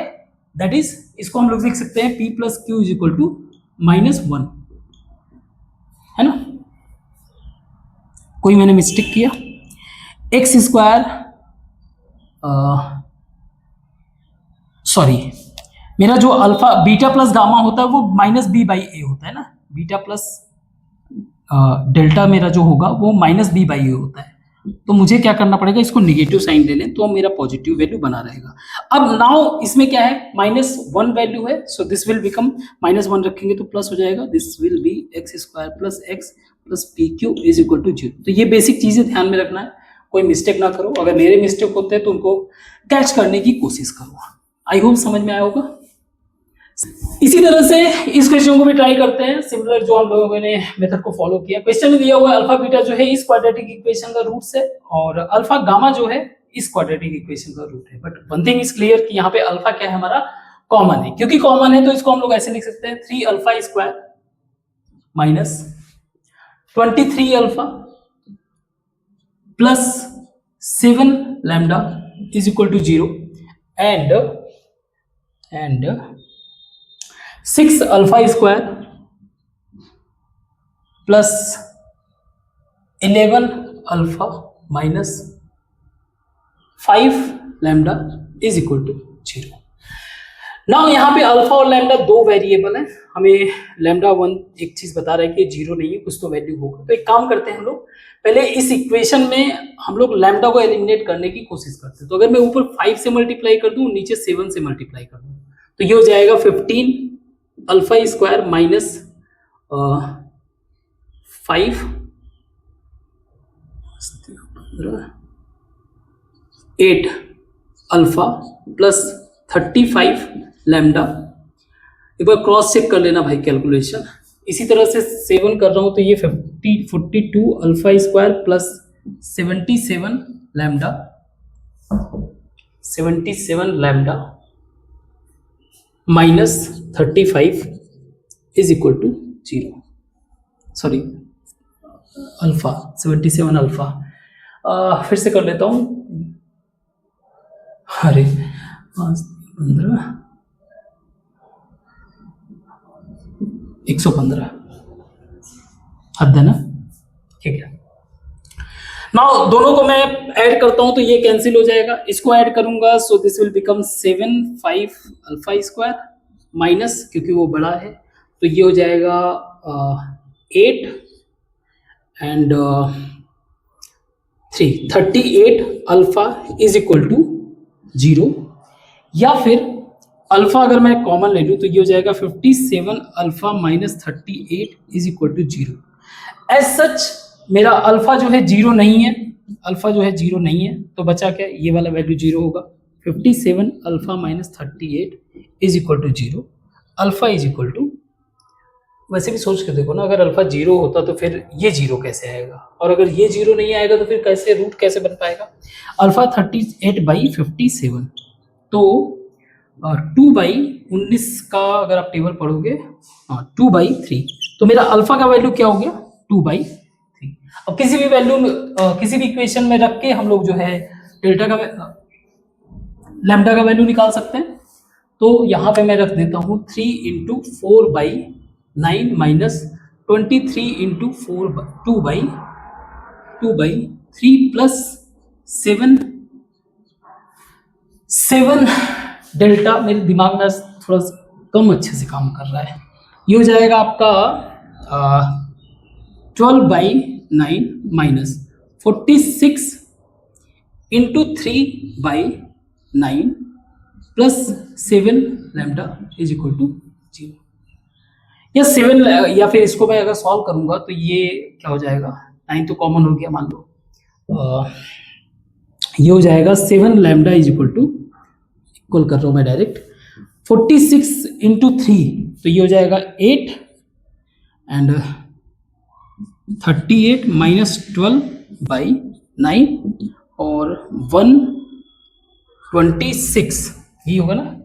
दैट इज इसको हम लोग लिख सकते हैं p plus q is equal to -1, है ना। कोई मैंने मिस्टेक किया, एक्स स्क्वायर सॉरी मेरा जो अल्फा बीटा प्लस गामा होता है वो माइनस बी बाई ए होता है ना। बीटा प्लस डेल्टा मेरा जो होगा वो माइनस बी बाई ए होता है। तो मुझे क्या करना पड़ेगा, इसको निगेटिव साइन ले लें तो मेरा पॉजिटिव वैल्यू बना रहेगा। अब नाउ इसमें क्या है, -1 वैल्यू है, सो दिस विल बिकम -1 रखेंगे तो प्लस हो जाएगा। This will be x square plus x plus p q is equal to 0। तो ये बेसिक चीजें ध्यान में रखना है, कोई मिस्टेक ना करो। अगर मेरे मिस्टेक होते हैं तो उनको कैच करने की कोशिश करो। आई होप समझ में आया होगा। इसी तरह से इस क्वेश्चन को भी ट्राई करते हैं, सिमिलर जो हम लोगों ने मेथड को फॉलो किया। क्वेश्चन में दिया हुआ है अल्फा बीटा जो है इस क्वाड्रेटिक इक्वेशन का रूट है और अल्फा गामा जो है इस क्वाड्रेटिक इक्वेशन का रूट है। But one thing is clear कि यहाँ पे अल्फा क्या है हमारा, कॉमन है। क्योंकि कॉमन है तो इसको हम लोग ऐसे लिख सकते हैं 3 alpha square minus 23 alpha plus 7 lambda is equal to 0 and 6 alpha square plus 11 alpha minus 5 lambda is equal to 0। Now यहाँ पे अल्फा और लैम्डा दो वेरिएबल हैं। हमें लैम्डा 1 एक चीज बता रहा है कि 0 नहीं है, कुछ तो वैल्यू होगा। तो एक काम करते हैं हम लोग, पहले इस इक्वेशन में हम लोग लैम्डा को एलिमिनेट करने की कोशिश करते हैं। तो अगर मैं ऊपर 5 से मल्टीप्लाई कर दूं, नीचे 7 से मल्टीप्लाई कर दूं, तो ये हो जाएगा 15 alpha square minus 5 8 alpha plus 35 lambda. एक बार क्रॉस चेक कर लेना भाई कैलकुलेशन। इसी तरह से 7 कर रहा हूं तो ये 42 alpha square plus 77 lambda 77 lambda minus 35 is equal to 0। Sorry alpha 77 alpha फिर से कर लेता हूं। अरे 15 115 हद है ना, ठीक है। नाउ दोनों को मैं ऐड करता हूं तो ये कैंसिल हो जाएगा, इसको ऐड करूंगा so this will become 7 5 alpha square minus क्योंकि वो बड़ा है तो ये हो जाएगा 8 and 3 38 alpha is equal to 0। या फिर अल्फा अगर मैं कॉमन ले लूँ तो ये हो जाएगा 57 alpha minus 38 is equal to 0। As such मेरा अल्फा जो है जीरो नहीं है, अल्फा जो है जीरो नहीं है, तो बचा क्या, ये वाला वैल्यू जीरो होगा। 57 alpha minus 38 is equal to zero. Alpha is equal to, वैसे भी सोच के देखो ना, अगर अल्फा जीरो होता तो फिर ये जीरो कैसे आएगा, और अगर ये जीरो नहीं आएगा तो फिर कैसे रूट कैसे बन पाएगा। अल्फा 38/57, तो 2/19 का अगर आप टेबल पढ़ोगे, हाँ 2/3, तो मेरा अल्फा का वैल्यू क्या हो गया, 2/3। अब किसी भी वैल्यू किसी भी इक्वेशन में रख के हम लोग जो है डेल्टा का लैम्डा का वैल्यू निकाल सकते हैं। तो यहाँ पे मैं रख देता हूँ 3 into 4/9 minus 23 into 2/3 plus 7 delta. मेरे दिमाग में थोड़ा कम अच्छे से काम कर रहा है। ये हो जाएगा आपका 12/9 minus 46 into 3/9 plus 7 lambda is equal to 0। या 7, या फिर इसको मैं अगर सॉल्व करूंगा तो ये क्या हो जाएगा, 9 तो कॉमन हो गया मान लो, ये हो जाएगा 7 lambda is equal to, equal कर रहा हूँ मैं डायरेक्ट, 46 इंटू 3, तो ये हो जाएगा 8 एंड 38 माइनस 12/9 और 126, ये होगा ना,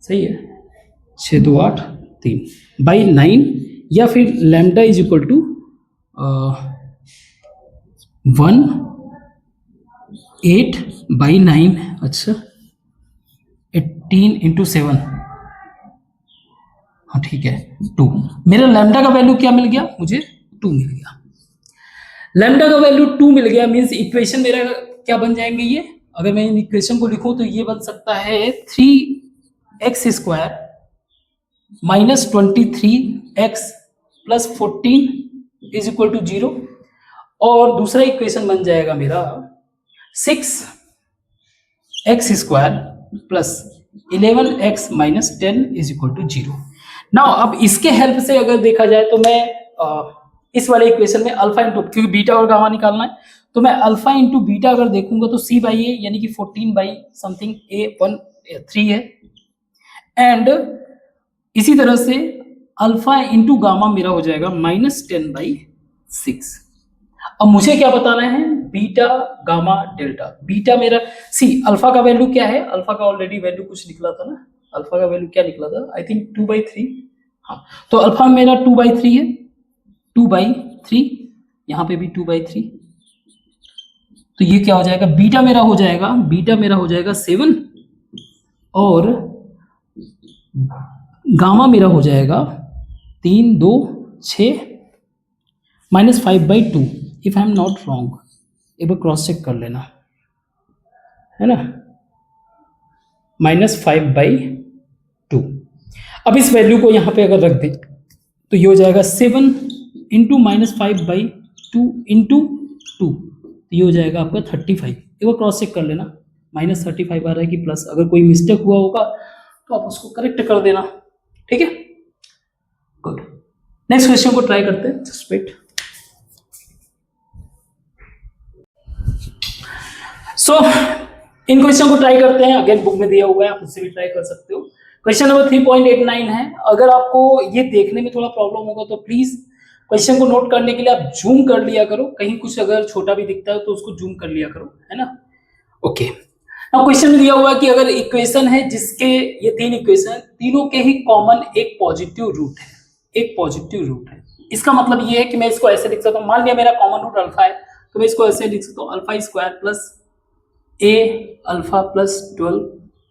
सही है, 6 2 8 3/9, या फिर लैम्डा इज इक्वल टू 18/9, अच्छा 18 इंटू 7, हाँ ठीक है 2। मेरा लैम्डा का वैल्यू क्या मिल गया, मुझे 2 मिल गया। लैम्डा का वैल्यू 2 मिल गया, मीन्स इक्वेशन मेरा क्या बन जाएंगे ये, अगर मैं इन इक्वेशन को लिखूं तो ये बन सकता है 3x² minus 23x plus 14 is equal to 0, और दूसरा इक्वेशन बन जाएगा मेरा 6x² plus 11x minus 10 is equal to 0। Now अब इसके हेल्प से अगर देखा जाए तो मैं इस वाले इक्वेशन में अल्फा इंटू, क्योंकि बीटा और गामा निकालना है, तो मैं अल्फा इंटू बीटा अगर देखूंगा तो c/a यानी कि 14/समथिंग a1 3 है, एंड इसी तरह से अल्फा इंटू गामा मेरा हो जाएगा -10/6। अब मुझे क्या बताना है, बीटा गामा डेल्टा। बीटा मेरा अल्फा का वैल्यू क्या है, अल्फा का ऑलरेडी वैल्यू कुछ निकला था ना, अल्फा का वैल्यू क्या निकला था, आई थिंक 2/3, हाँ, तो अल्फा मेरा 2/3 है, 2/3, यहाँ पे भी 2/3, तो ये क्या हो जाएगा, बीटा मेरा हो जाएगा 7, और गामा मेरा हो जाएगा 3 2 6 -5/2, if I am not wrong, एक बार क्रॉस चेक कर लेना, है ना, -5/2। अब इस वैल्यू को यहाँ पे अगर रख दे तो ये हो जाएगा 7 इंटू -5/2 इंटू 2, तो ये हो जाएगा आपका 35। एक बार क्रॉस चेक कर लेना, -35 आ रहा है कि प्लस, अगर कोई मिस्टेक हुआ होगा तो आप उसको करेक्ट कर देना, ठीक है, गुड। नेक्स्ट क्वेश्चन को ट्राई करते हैं, जस्ट वेट। सो इन क्वेश्चन को ट्राई करते हैं, अगेन बुक में दिया हुआ है, आप उससे भी ट्राई कर सकते हो। क्वेश्चन नंबर 3.89 है। अगर आपको ये देखने में थोड़ा प्रॉब्लम होगा तो प्लीज क्वेश्चन को नोट करने के लिए आप जूम कर लिया करो, कहीं कुछ अगर छोटा भी दिखता है तो उसको जूम कर लिया करो, है ना, ओके। अब क्वेश्चन में दिया हुआ है कि अगर इक्वेशन है जिसके ये 3 इक्वेशन, तीनों के ही कॉमन एक पॉजिटिव रूट है, इसका मतलब ये है कि मैं इसको ऐसे लिख सकता हूँ, मान लिया मेरा कॉमन रूट अल्फा है, तो मैं इसको ऐसे लिख सकता हूँ, अल्फा² plus a alpha plus 12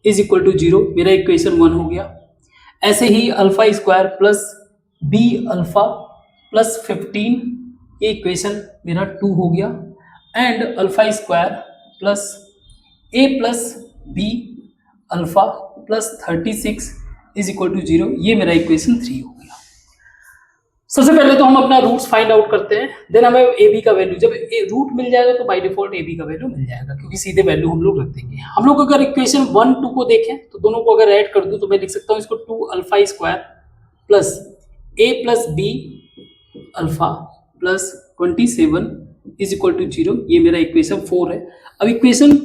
is equal to 0, मेरा इक्वेशन 1 हो गया। ऐसे ही अल्फा² प्लस b अल्फा प्लस 15, ये इक्वेशन मेरा 2 हो गया, एंड अल्फा² plus a plus b alpha plus 36 is equal to 0, ये मेरा इक्वेशन 3 हो गया। सबसे पहले तो हम अपना रूट्स फाइंड आउट करते हैं, देन हमें ए बी का वैल्यू, जब रूट मिल जाएगा तो बाय डिफॉल्ट ए बी का वैल्यू मिल जाएगा, क्योंकि सीधे वैल्यू हम लोग रख देंगे। हम लोग अगर इक्वेशन 1 2 को देखें तो दोनों को अगर ऐड कर दूं तो मैं लिख सकता हूं इसको 2 अल्फा² plus a plus b alpha plus 27 is equal to 0, ये मेरा इक्वेशन 4 है। अब इक्वेशन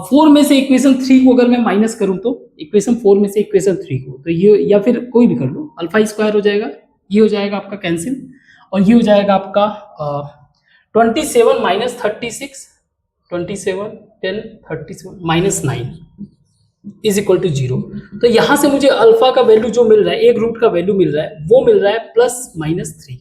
4 में से इक्वेशन 3 को अगर मैं माइनस करूं तो इक्वेशन 4 में से इक्वेशन 3 को, तो ये या फिर कोई भी कर लो, अल्फा स्क्वायर हो जाएगा, ये हो जाएगा आपका कैंसिल, और ये हो जाएगा आपका 27 minus 36, 27 10 37 minus 9 is equal to 0। तो यहां से मुझे अल्फा का वैल्यू जो मिल रहा है, एक रूट का वैल्यू मिल रहा है, वो मिल रहा है प्लस माइनस 3।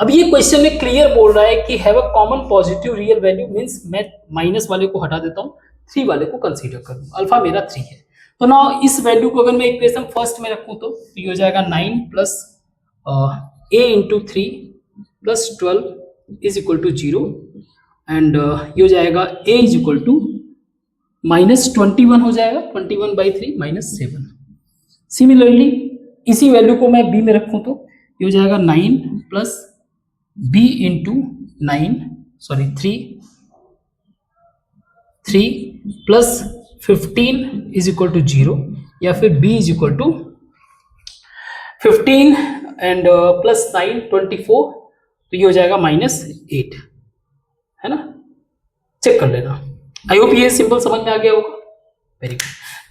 अब ये क्वेश्चन में क्लियर बोल रहा है कि have a common positive real value, means मैं माइनस वाले को हटा देता हूं, 3 वाले को कंसीडर करूं, अल्फा मेरा 3 है। तो नाउ इस वैल्यू को अगर मैं इक्वेशन फर्स्ट में रखूं तो ये हो जाएगा 9 plus a into 3 plus 12 is equal to 0, and ये हो जाएगा a is equal to minus 21 हो जाएगा, 21 बाई 3 माइनस 7। सिमिलरली इसी वैल्यू को मैं b में रखूं तो ये हो जाएगा 9 plus b into 3 plus 15 is equal to 0, या फिर b is equal to 15 and plus 9 24, तो ये हो जाएगा माइनस 8, है ना। चेक कर लेना। आई होप ये सिंपल समझ में आ गया होगा। Very good.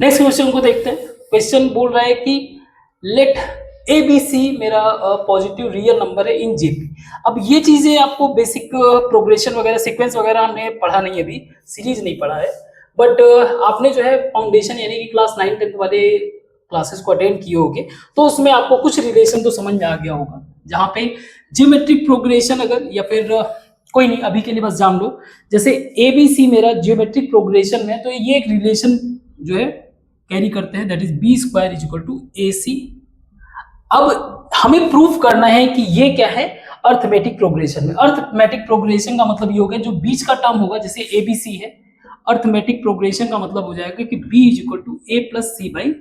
नेक्स्ट क्वेश्चन को देखते हैं। क्वेश्चन बोल रहा है कि लेट ABC मेरा पॉजिटिव रियल नंबर है इन जेपी। अब ये चीजें आपको बेसिक प्रोग्रेशन वगैरह सीक्वेंस वगैरह हमने पढ़ा नहीं है, अभी सीरीज नहीं पढ़ा है, बट आपने जो है फाउंडेशन यानी कि क्लास 9 10 वाले क्लासेस को अटेंड किए होंगे, तो उसमें आपको कुछ रिलेशन तो समझ में आ गया होगा, जहाँ पे जियोमेट्रिक प्रोग्रेशन अगर, या फिर कोई नहीं, अभी के लिए बस जान लो, जैसे ABC मेरा जियोमेट्रिक प्रोग्रेशन में, तो ये एक रिलेशन जो है कैरी करते हैं, that is B square is equal to AC। अब हमें प्रूफ करना है कि ये क्या है, अर्थमेटिक प्रोग्रेशन में। अर्थमेटिक प्रोग्रेशन का मतलब ये होगा जो बीच का टर्म होगा, जैसे ABC है, अर्थमेटिक प्रोग्रेशन का मतलब हो जाएगा कि B is equal to A plus C by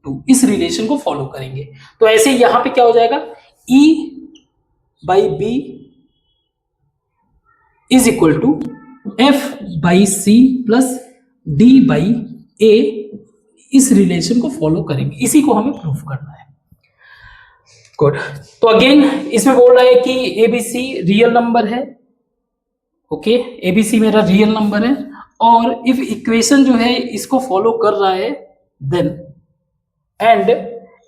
2, इस रिलेशन को फॉलो करेंगे। तो ऐसे यहां पे क्या हो जाएगा, E by B is equal to F by C plus D by A, इस रिलेशन को फॉलो करेंगे, इसी को हमें प्रूफ करना है। गुड। तो अगेन इसमें बोल रहा है कि ABC रियल नंबर है, ओके, ABC मेरा रियल नंबर है, और इफ इक्वेशन जो है इसको फॉलो कर रहा है, देन एंड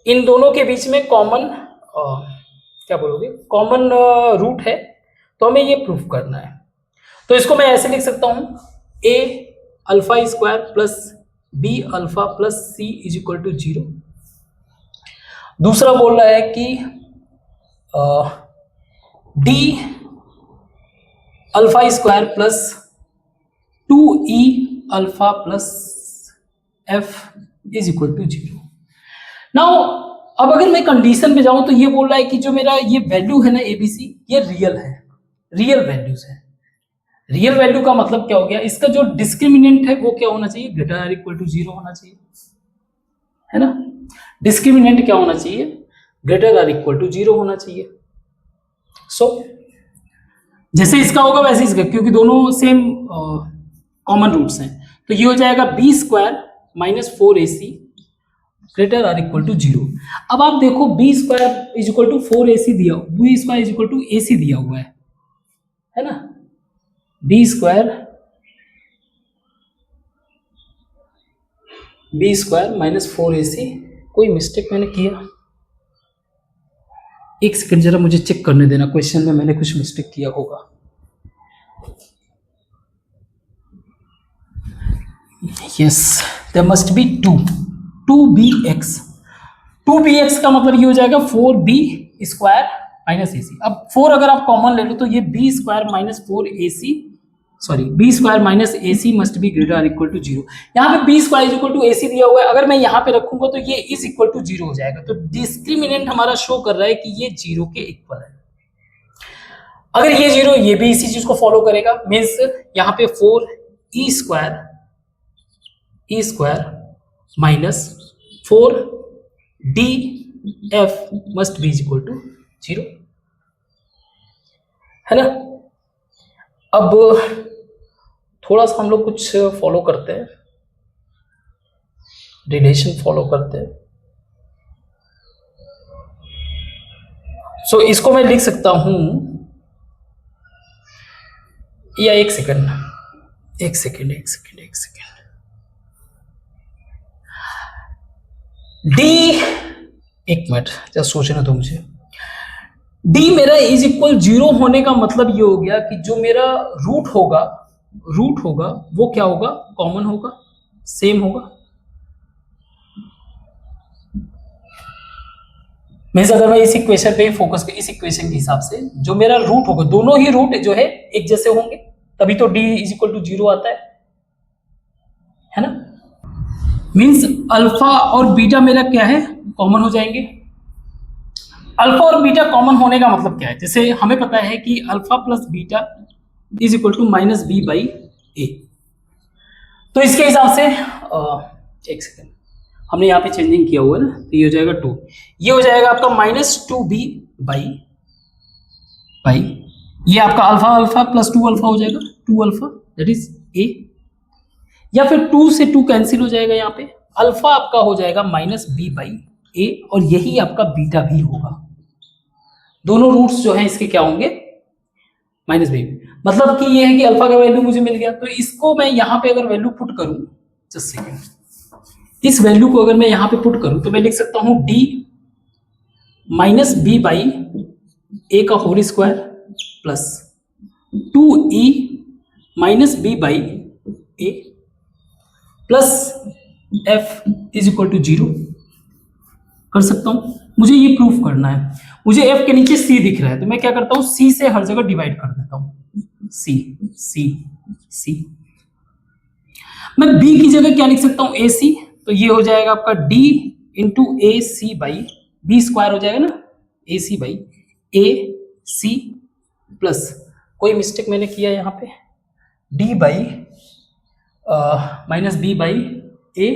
इन दोनों के बीच में कॉमन क्या बोलोगे, कॉमन रूट है, तो हमें ये प्रूफ करना है। तो इसको मैं ऐसे लिख सकता हूं, A alpha square plus B alpha plus C is equal to 0। दूसरा बोल रहा है कि D alpha square plus 2E alpha plus F is equal to 0। Now अब अगर मैं कंडीशन पे जाऊं तो ये बोल रहा है कि जो मेरा ये वैल्यू है ना ABC, ये रियल है, रियल वैल्यूज है। रियल वैल्यू का मतलब क्या हो गया, इसका जो डिस्क्रिमिनेंट है वो क्या होना चाहिए, ग्रेटर आर इक्वल टू 0 होना चाहिए, है ना। डिस्क्रिमिनेंट क्या होना चाहिए, ग्रेटर आर इक्वल टू 0 होना चाहिए। सो जैसे इसका होगा वैसे इसका, क्योंकि दोनों सेम कॉमन रूट्स हैं, तो ये हो जाएगा B square minus 4AC greater or equal to 0। अब आप देखो B square is equal to 4AC दिया, B square is equal to AC दिया हुआ है ना। B स्क्वायर माइनस 4AC, कोई मिस्टेक मैंने किया, एक सेकंड जरा मुझे चेक करने देना, क्वेश्चन में मैंने कुछ मिस्टेक किया होगा। Yes, there must be 2bx। 2bx का मतलब ये हो जाएगा 4b स्क्वायर माइनस AC। अब 4 अगर आप कॉमन ले लो तो ये b square minus 4AC, sorry b square minus AC must be greater or equal to 0। यहाँ पे b square is equal to AC दिया हुआ है, अगर मैं यहाँ पे रखूंगा तो ये इज इक्वल टू 0 हो जाएगा। तो डिस्क्रिमिनेंट हमारा शो कर रहा है कि ये 0 के इक्वल है। अगर ये 0, ये भी इसी चीज को फॉलो करेगा, मीन्स यहाँ पे 4e square minus 4df must be is equal to 0, है ना। अब थोड़ा सा हम लोग कुछ फॉलो करते हैं, रिलेशन फॉलो करते हैं। सो इसको मैं लिख सकता हूं या एक सेकंड, एक सेकंड, एक सेकंड, एक सेकंड, डी, एक मिनट जस्ट सोचने दो मुझे। डी मेरा इज इक्वल 0 होने का मतलब ये हो गया कि जो मेरा रूट होगा वो क्या होगा, कॉमन होगा, सेम होगा। मीन्स अगर मैं इस इक्वेशन पे फोकस इस इक्वेशन के हिसाब से जो मेरा रूट होगा, दोनों ही रूट जो है एक जैसे होंगे, तभी तो डी इज इक्वल टू 0 आता है ना। मीन्स अल्फा और बीटा मेरा क्या है, कॉमन हो जाएंगे। अल्फा और बीटा कॉमन होने का मतलब क्या है, जैसे हमें पता है कि alpha plus beta is equal to minus B by a. तो इसके हिसाब से एक सेकेंड, हमने यहाँ पे चेंजिंग किया हुआ है ना, तो ये हो जाएगा 2, ये हो जाएगा आपका माइनस 2b बाई ये आपका अल्फा अल्फा प्लस 2 अल्फा हो जाएगा, 2 अल्फा दैट इज ए, या फिर 2 से 2 कैंसिल हो जाएगा, यहाँ पे अल्फा आपका हो जाएगा माइनस बी बाई ए, और यही आपका बीटा भी होगा। दोनों रूट्स जो है इसके क्या होंगे, माइनस बी। मतलब कि ये है कि अल्फा का वैल्यू मुझे मिल गया, तो इसको मैं यहाँ पे अगर वैल्यू पुट करूं, जस्ट सेकेंड, इस वैल्यू को अगर मैं यहाँ पे पुट करूं तो मैं लिख सकता हूं डी माइनस बी बाई ए का whole square plus 2e minus B by A plus F is equal to 0 कर सकता हूं। मुझे ये प्रूफ करना है, मुझे एफ के नीचे सी दिख रहा है, तो मैं क्या करता हूं, सी से हर जगह डिवाइड कर देता हूं, सी सी सी। मैं बी की जगह क्या लिख सकता हूं, ए सी, तो ये हो जाएगा आपका d into A C by B square हो जाएगा ना, A C by A C plus, कोई मिस्टेक मैंने किया यहाँ पे, d by minus B by A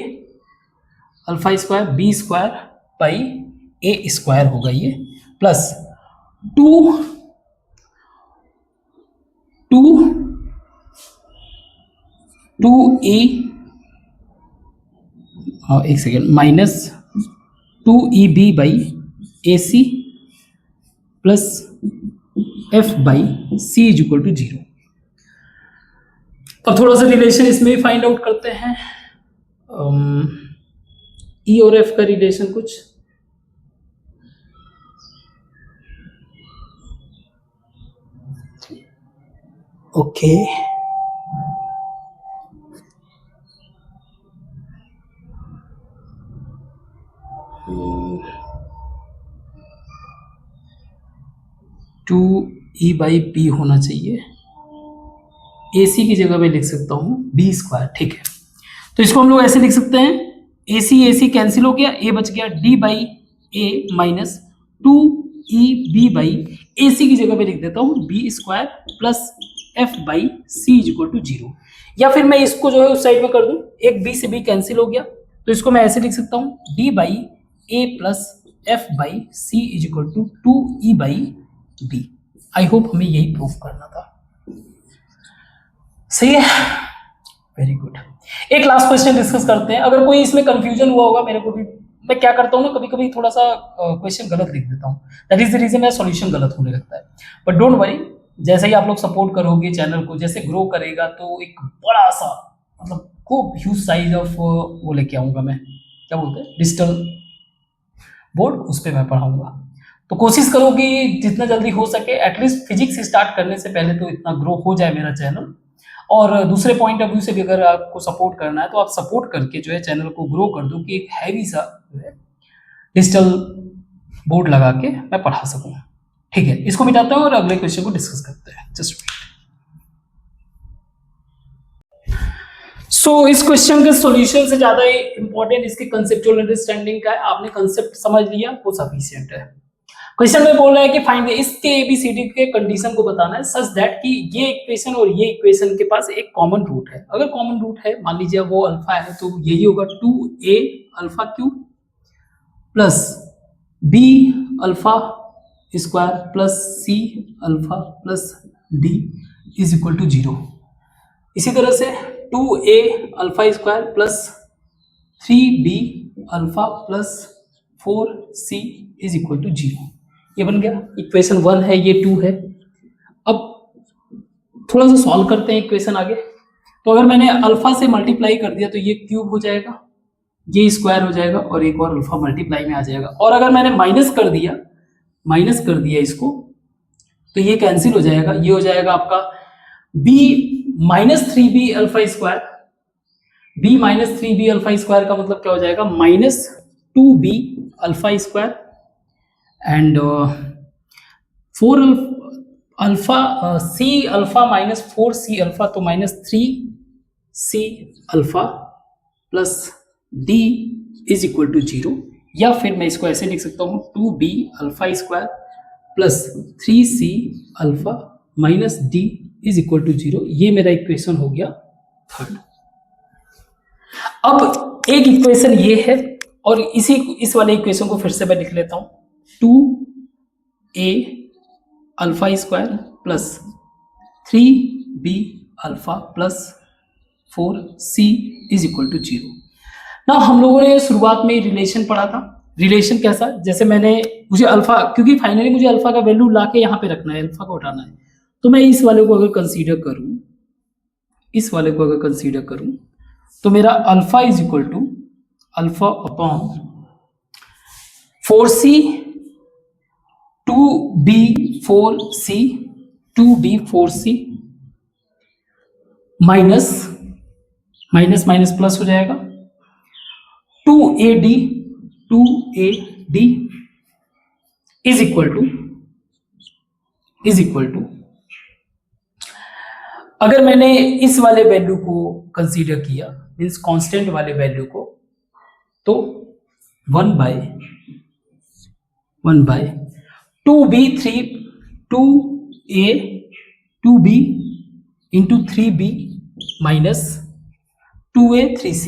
alpha square B square by A square होगा ये, प्लस 2e एक second minus 2eb by A C plus F by C is equal to 0। अब थोड़ा सा रिलेशन इसमें फाइंड आउट करते हैं, ई और एफ का रिलेशन कुछ okay. Two E by P होना चाहिए, ए सी की जगह मैं लिख सकता हूँ बी स्क्वायर, ठीक है। तो इसको हम लोग ऐसे लिख सकते हैं, ए सी कैंसिल हो गया, ए बच गया d by a minus 2e b by A c की जगह पे लिख देता हूँ b square plus F by C is equal to 0। या फिर मैं इसको जो है उस साइड में कर दूं, एक बी से बी कैंसिल हो गया, तो इसको मैं ऐसे लिख सकता हूँ D by A plus F by C is equal to 2e by B. I hope हमें यही प्रूफ करना था, सही है, वेरी गुड। एक लास्ट क्वेश्चन डिस्कस करते हैं, अगर कोई इसमें कंफ्यूजन हुआ होगा, मेरे को भी, मैं क्या करता हूँ ना, कभी कभी थोड़ा सा क्वेश्चन गलत लिख देता हूँ, दैट इज द रीजन मेरा सॉल्यूशन गलत होने लगता है। बट डोंट वरी, जैसे ही आप लोग सपोर्ट करोगे चैनल को, जैसे ग्रो करेगा, तो एक बड़ा सा मतलब खूब ह्यूज साइज ऑफ वो लेके आऊंगा मैं, क्या बोलते हैं, डिजिटल बोर्ड, उस पर मैं पढ़ाऊंगा। तो कोशिश करो कि जितना जल्दी हो सके, एटलीस्ट फिजिक्स स्टार्ट करने से पहले तो इतना ग्रो हो जाए मेरा चैनल। और दूसरे पॉइंट ऑफ व्यू से भी अगर आपको सपोर्ट करना है तो आप सपोर्ट करके जो है चैनल को ग्रो कर दो कि एक हैवी सा जो है डिजिटल बोर्ड लगा के मैं पढ़ा सकूं, ठीक है। इसको मिटाते हैं और अगले क्वेश्चन को डिस्कस करते हैं, जस्ट वेट। सो इस क्वेश्चन के सॉल्यूशन से ज्यादा इंपॉर्टेंट इसकी कंसेप्चुअल अंडरस्टैंडिंग का है। आपने कंसेप्ट समझ लिया वो सफिशिएंट है। क्वेश्चन में बोल रहा है कि फाइंड इसके एबीसीडी के कंडीशन को बताना है सच दैट कि ये इक्वेशन और ये इक्वेशन के पास एक कॉमन रूट है। अगर कॉमन रूट है, मान लीजिए वो अल्फा है, तो यही होगा 2a alpha cube plus b alpha square plus c alpha plus d is equal to 0। इसी तरह से 2a alpha square plus 3b alpha plus 4c is equal to 0। ये बन गया इक्वेशन 1 है, ये 2 है। अब थोड़ा सा सॉल्व करते हैं इक्वेशन आगे। तो अगर मैंने अल्फा से मल्टीप्लाई कर दिया तो ये क्यूब हो जाएगा, ये स्क्वायर हो जाएगा और एक और अल्फा मल्टीप्लाई में आ जाएगा। और अगर मैंने माइनस कर दिया इसको तो ये कैंसिल हो जाएगा, ये हो जाएगा आपका b minus 3b alpha square. b minus 3b alpha square का मतलब क्या हो जाएगा, minus 2b alpha square and 4 alpha c alpha minus 4c alpha, तो minus 3c alpha plus d is equal to 0। या फिर मैं इसको ऐसे लिख सकता हूँ 2b alpha square plus 3c alpha minus d is equal to 0। ये मेरा इक्वेशन हो गया थर्ड। अब एक इक्वेशन ये है और इस वाले इक्वेशन को फिर से मैं लिख लेता हूं, 2a alpha square plus 3b alpha plus 4c is equal to 0। ना हम लोगों ने शुरुआत में रिलेशन पढ़ा था। रिलेशन कैसा, जैसे मुझे अल्फा, क्योंकि फाइनली मुझे अल्फा का वैल्यू लाके यहाँ पे रखना है, अल्फा को उठाना है, तो मैं इस वाले को अगर कंसीडर करूं तो मेरा alpha is equal to alpha upon 4c 2b 4c minus minus plus हो जाएगा 2ad इज इक्वल टू अगर मैंने इस वाले वैल्यू को कंसीडर किया, मीन्स कांस्टेंट वाले वैल्यू को, तो 1 by 2b into 3b minus 2a 3c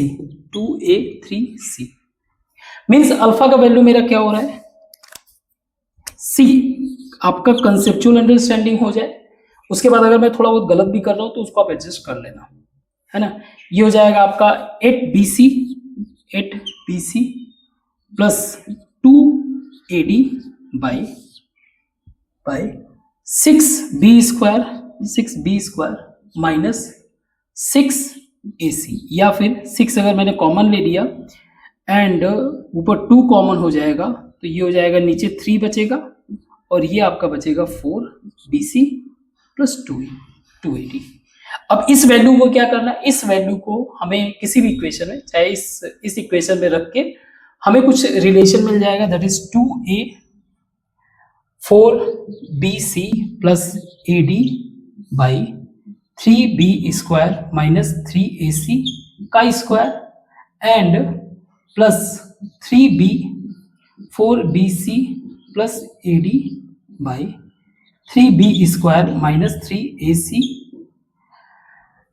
means alpha का वैल्यू मेरा क्या हो रहा है, c। आपका कंसेप्चुअल अंडरस्टैंडिंग हो जाए, उसके बाद अगर मैं थोड़ा बहुत गलत भी कर रहा हूं तो उसको आप एडजस्ट कर लेना, है ना। ये हो जाएगा आपका 8bc plus 2ad by 6b square minus 6ac, या फिर 6 अगर मैंने कॉमन ले लिया एंड ऊपर 2 कॉमन हो जाएगा तो ये हो जाएगा, नीचे 3 बचेगा और ये आपका बचेगा 4bc प्लस 2ad। अब इस वैल्यू को क्या करना है, इस वैल्यू को हमें किसी भी इक्वेशन में, चाहे इस इक्वेशन में रख के हमें कुछ रिलेशन मिल जाएगा, that is 2a 4bc plus ad by 3b square minus 3ac का square and plus 3b 4bc plus ad by 3b square minus 3ac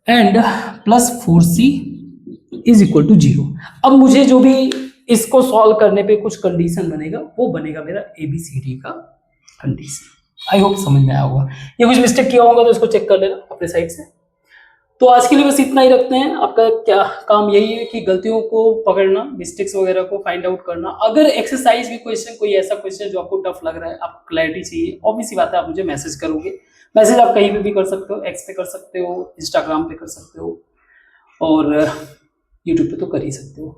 and plus 4c is equal to 0। अब मुझे जो भी इसको सॉल्व करने पे कुछ कंडीशन बनेगा वो बनेगा मेरा ABCD का कंडीशन। आई होप समझ में आया होगा। ये कुछ मिस्टेक किया होगा तो इसको चेक कर लेना अपने साइड से। तो आज के लिए बस इतना ही रखते हैं। आपका क्या काम यही है कि गलतियों को पकड़ना, मिस्टेक्स वगैरह को फाइंड आउट करना। अगर एक्सरसाइज भी क्वेश्चन, कोई ऐसा क्वेश्चन जो आपको टफ लग रहा है, आपको क्लैरिटी चाहिए, ऑब्वियस सी बात है आप मुझे मैसेज करोगे। मैसेज आप कहीं पे भी कर सकते हो, एक्स पे कर सकते हो, इंस्टाग्राम पे कर सकते हो और यूट्यूब पे तो कर ही सकते हो।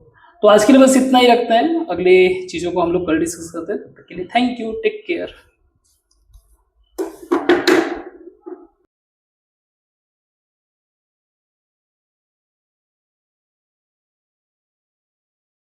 तो आज के लिए बस इतना ही रखते हैं, अगले चीज़ों को हम लोग कल डिस्कस करते हैं। तब तक के लिए थैंक यू, टेक केयर।